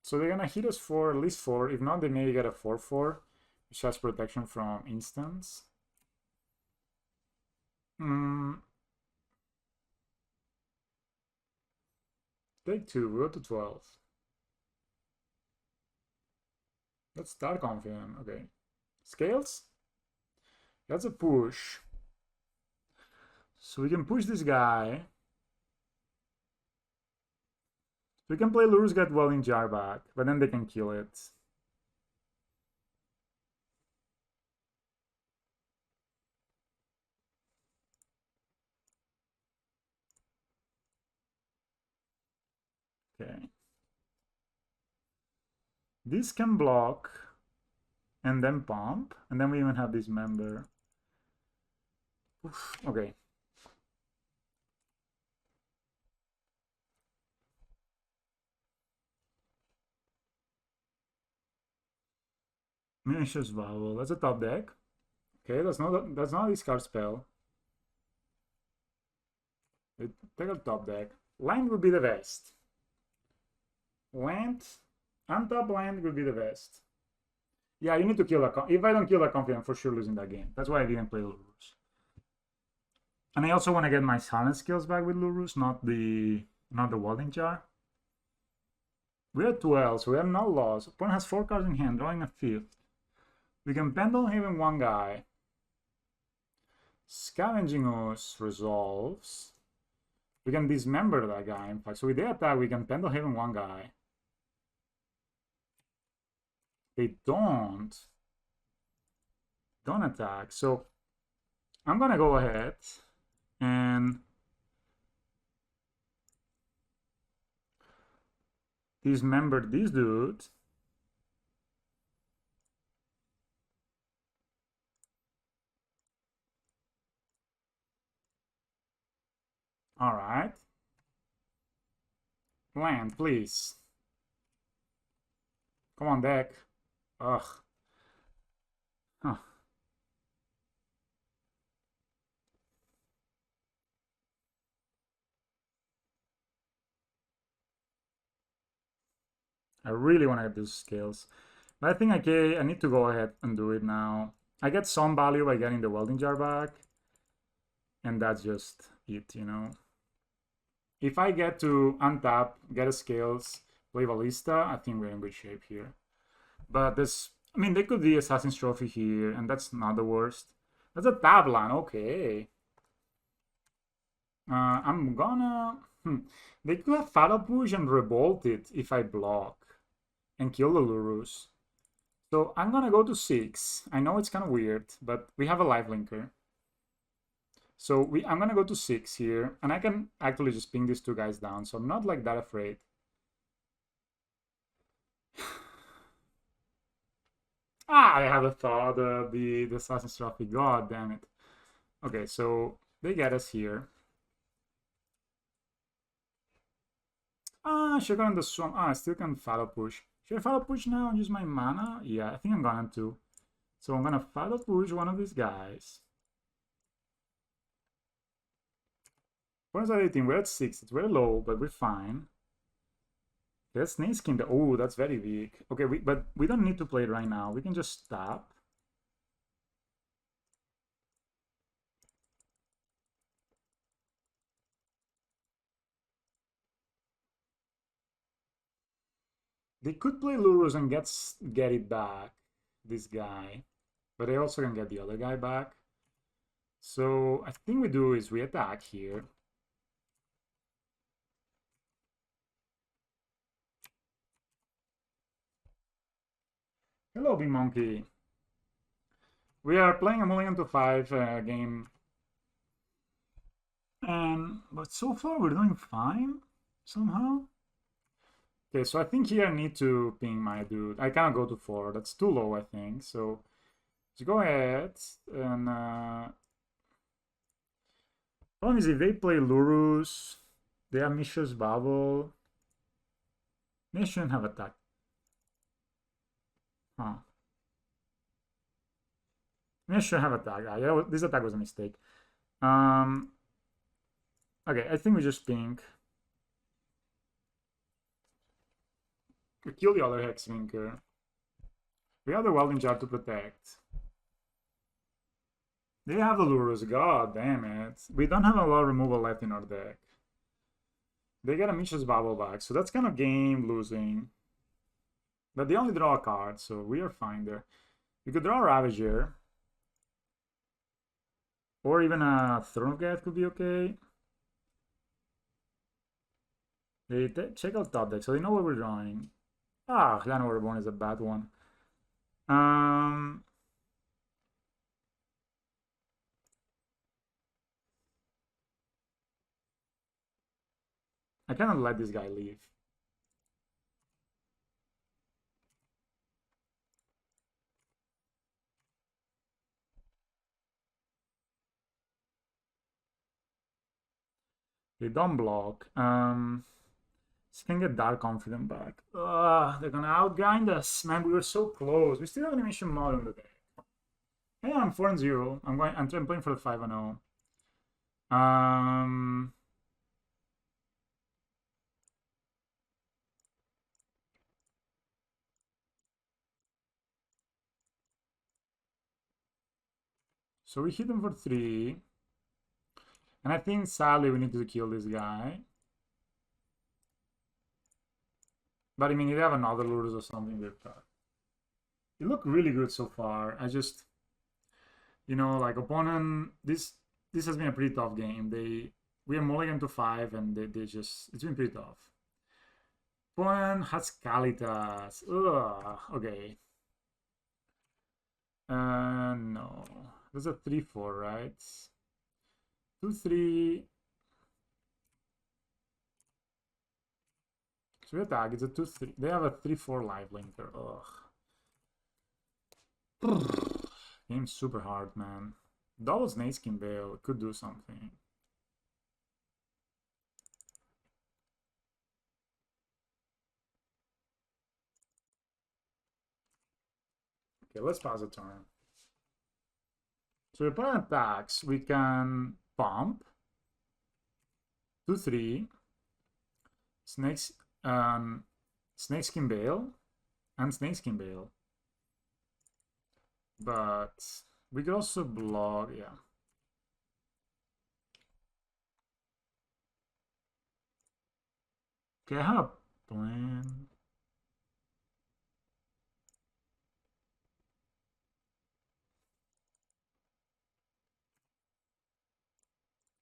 So they're gonna hit us for at least 4. If not, they maybe get a 4/4, which has protection from instants. Take 2, we go to 12. Let's start confident. Okay. Scales? That's a push. So we can push this guy. We can play Lurrus, get Welding Jar back, but then they can kill it. Okay. This can block and then pump, and then we even have this member. Oof, okay. Miniature Vowel. That's a top deck. Okay, that's not a discard spell. Take a top deck. Land would be the best. Land, untap land would be the best. Yeah, you need to kill that. If I don't kill that confident, I'm for sure losing that game. That's why I didn't play Lurrus. And I also want to get my silent skills back with Lurrus, not the Welding Jar. We're at 12, so we are not lost. Opponent has 4 cards in hand, drawing a 5th. We can Pendulum Haven one guy. Scavenging Us resolves. We can dismember that guy, in fact. So with the attack, we can Pendulum Haven one guy. They don't attack. So I'm gonna go ahead and dismember this dude. All right. Land, please. Come on, deck. Ugh. Huh. I really want to get those scales. But I think I need to go ahead and do it now. I get some value by getting the welding jar back. And that's just it, you know. If I get to untap, get a scales, play Ballista, I think we're in good shape here. But this, I mean, they could be Assassin's Trophy here, and that's not the worst. That's a tablan, okay. I'm gonna... They could have Fatal Push and Revolt it if I block and kill the Lurrus. So I'm gonna go to 6. I know it's kind of weird, but we have a lifelinker. So I'm gonna go to 6 here, and I can actually just ping these 2 guys down, so I'm not like that afraid. I have a thought of the Assassin's Trophy. God damn it. Okay, so they get us here. Should I go on the swamp? I still can Fatal Push. Should I Fatal Push now and use my mana? Yeah, I think I'm going to. So I'm gonna Fatal Push one of these guys. What is that 18? We're at 6. It's very low, but we're fine. Let's Snake Skin. Oh, that's very big. Okay, but we don't need to play it right now. We can just stop. They could play Lurrus and get it back, this guy. But they also can get the other guy back. So I think we do is we attack here. Hello, Big Monkey. We are playing a Mulligan to 5 game. But so far we're doing fine, somehow. Okay, so I think here I need to ping my dude. I can't go to 4. That's too low, I think. So let's go ahead and... problem is if they play Lurrus, they have Mishra's Bubble. They shouldn't have attack. Huh. They should have attack. Yeah, this attack was a mistake. Okay, I think we just ping. We kill the other Hexwinker. We have the Welding Jar to protect. They have the Lurrus. God damn it. We don't have a lot of removal left in our deck. They get a Mishra's Bubble back, so that's kind of game losing. But they only draw a card, so we are fine there. We could draw a Ravager. Or even a Throne of Death could be okay. They check out top deck, so they know what we're drawing. Llano Reborn is a bad one. I cannot let this guy leave. They don't block. This can get Dark Confident back. They're gonna outgrind us. Man, we were so close. We still have Animation Mod on the deck. Hey, I'm 4-0. I'm playing for the 5-0. So we hit him for 3. And I think sadly we need to kill this guy. But I mean, if you have another Lurrus or something, they're tough. It looked really good so far. I just, you know, like opponent. This has been a pretty tough game. We are mulligan to 5, and they just it's been pretty tough. Opponent has Kalitas. Ugh. Okay. No. There's a 3/4, right? 2/3. So we attack. It's a 2/3. They have a 3/4 life linker. Ugh. Game's super hard, man. Double Snakeskin Veil could do something. Okay, let's pass a turn. So if opponent attacks, we can pump 2/3 Snakeskin Veil and Snakeskin Veil. But we could also block, yeah. Okay, I have a plan.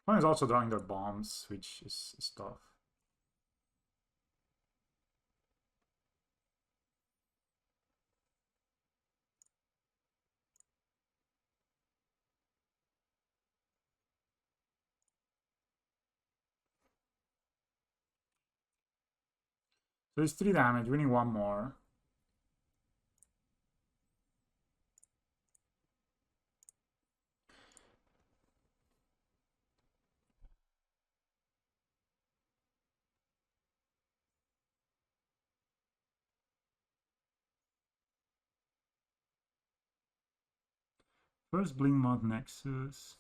One is also drawing their bombs, which is tough. So it's 3 damage, we need 1 more. First Blink Mod Nexus.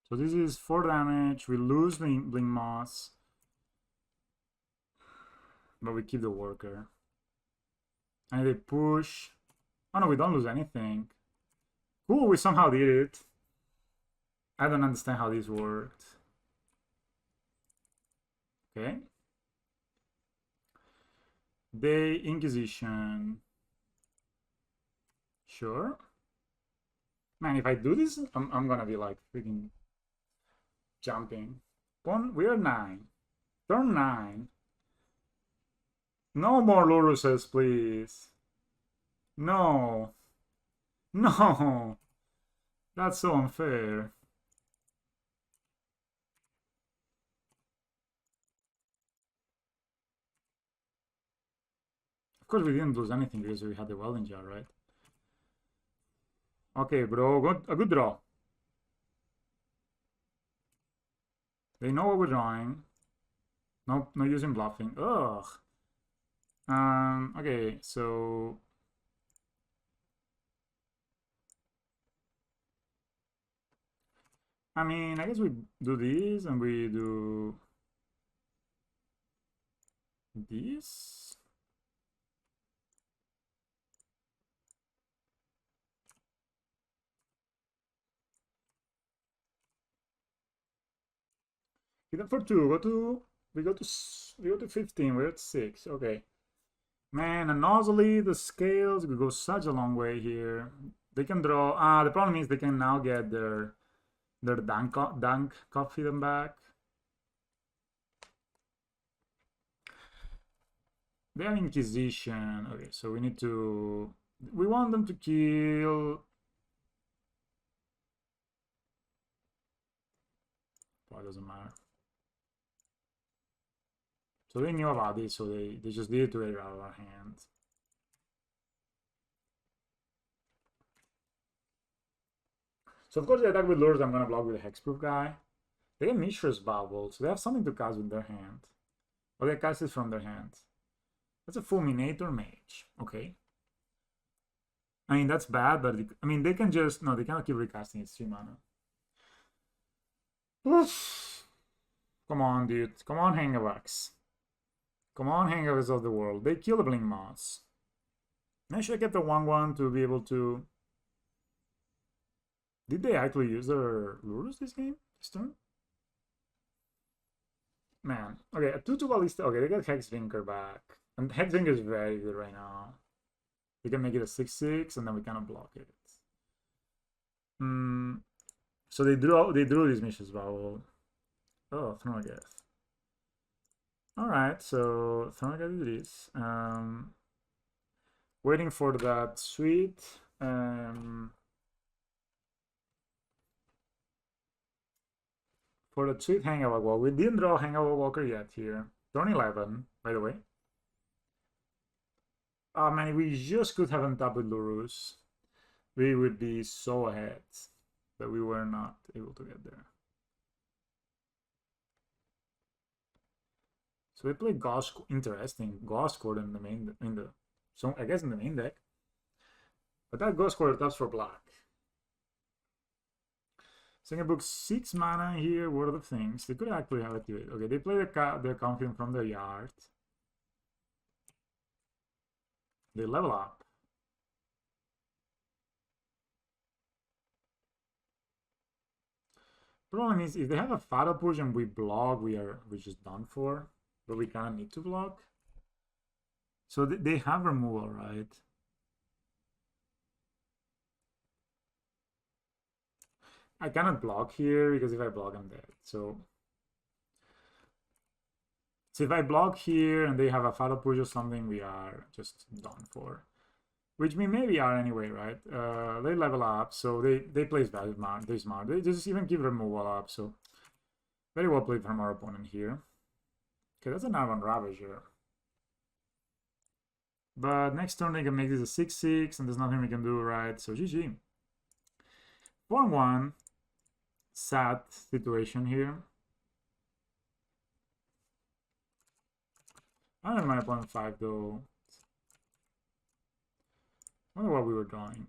So this is 4 damage, we lose Blink Moss. But we keep the worker. And they push. Oh no, we don't lose anything. Cool, we somehow did it. I don't understand how this worked. Okay. Day Inquisition. Sure. Man, if I do this, I'm gonna be like freaking jumping. We are 9. Turn 9. No more Lurruses, please. No. No. That's so unfair. Of course, we didn't lose anything because we had the welding jar, right? Okay, bro. A good draw. They know what we're drawing. No using bluffing. Ugh. Okay, so I mean, I guess we do this and we do this. Hit them for 2. We go to 15. We're at 6. Okay. Man, and nozzly, the scales we go such a long way here. They can draw. The problem is they can now get their dunk coffee them back. They have Inquisition. Okay, so we need to. We want them to kill. Well, it doesn't matter. So they knew about this, so they just did it to get it out of our hand. So of course they attack with Lurrus, I'm gonna block with the Hexproof guy. They have Mishra's Bubble, so they have something to cast with their hand. Or they cast it from their hand. That's a Fulminator Mage. Okay. I mean, that's bad, but I mean, they can just... No, they cannot keep recasting. It's 3 mana. Oof. Come on, dude. Come on, Hangavax. Come on, Hangavax of the world. They kill the Blink Moss. I should get the 1/1 to be able to... Did they actually use their Lurrus this game? This turn? Man. Okay, a 2/2 Ballista. Okay, they got Hexdrinker back. And Hexdrinker is very good right now. We can make it a 6/6 and then we cannot block it. So they drew these Mishra's Vowel. Oh, Thronogeth. Alright, so Thronogeth it is. Waiting for that sweet. For the sweet Hangover Walk. We didn't draw Hangover Walker yet here. Turn 11, by the way. Oh man, if we just could have untapped with Lurrus, we would be so ahead. But we were not able to get there. So they play Ghost, interesting. Ghost Court in the main, so I guess in the main deck. But that Ghost Court taps for black. Second book 6 mana here. What are the things? They could actually have activated. Okay, they play their Confident from their yard. They level up. Problem is, if they have a Fatal Push and we block, we're just done for. But we kind of need to block. So they have removal, right? I cannot block here because if I block, I'm dead. So if I block here and they have a Fatal Push or something, we are just done for. Which we maybe are anyway, right? They level up, so they play very smart. They smart. They just even give removal up, so very well played from our opponent here. Okay, that's an Arvan Ravager. But next turn they can make this a 6/6, and there's nothing we can do, right? So GG. 4-1. Sad situation here. I don't have my opponent 5 though. I wonder what we were drawing.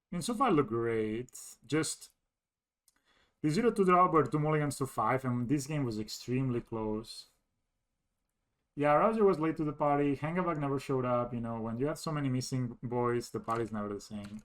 I mean, so far look great. Just the 0-2 draw were 2 mulligans to 5, and this game was extremely close. Yeah, Roger was late to the party. Hangavac never showed up. You know, when you have so many missing boys, the party's never the same.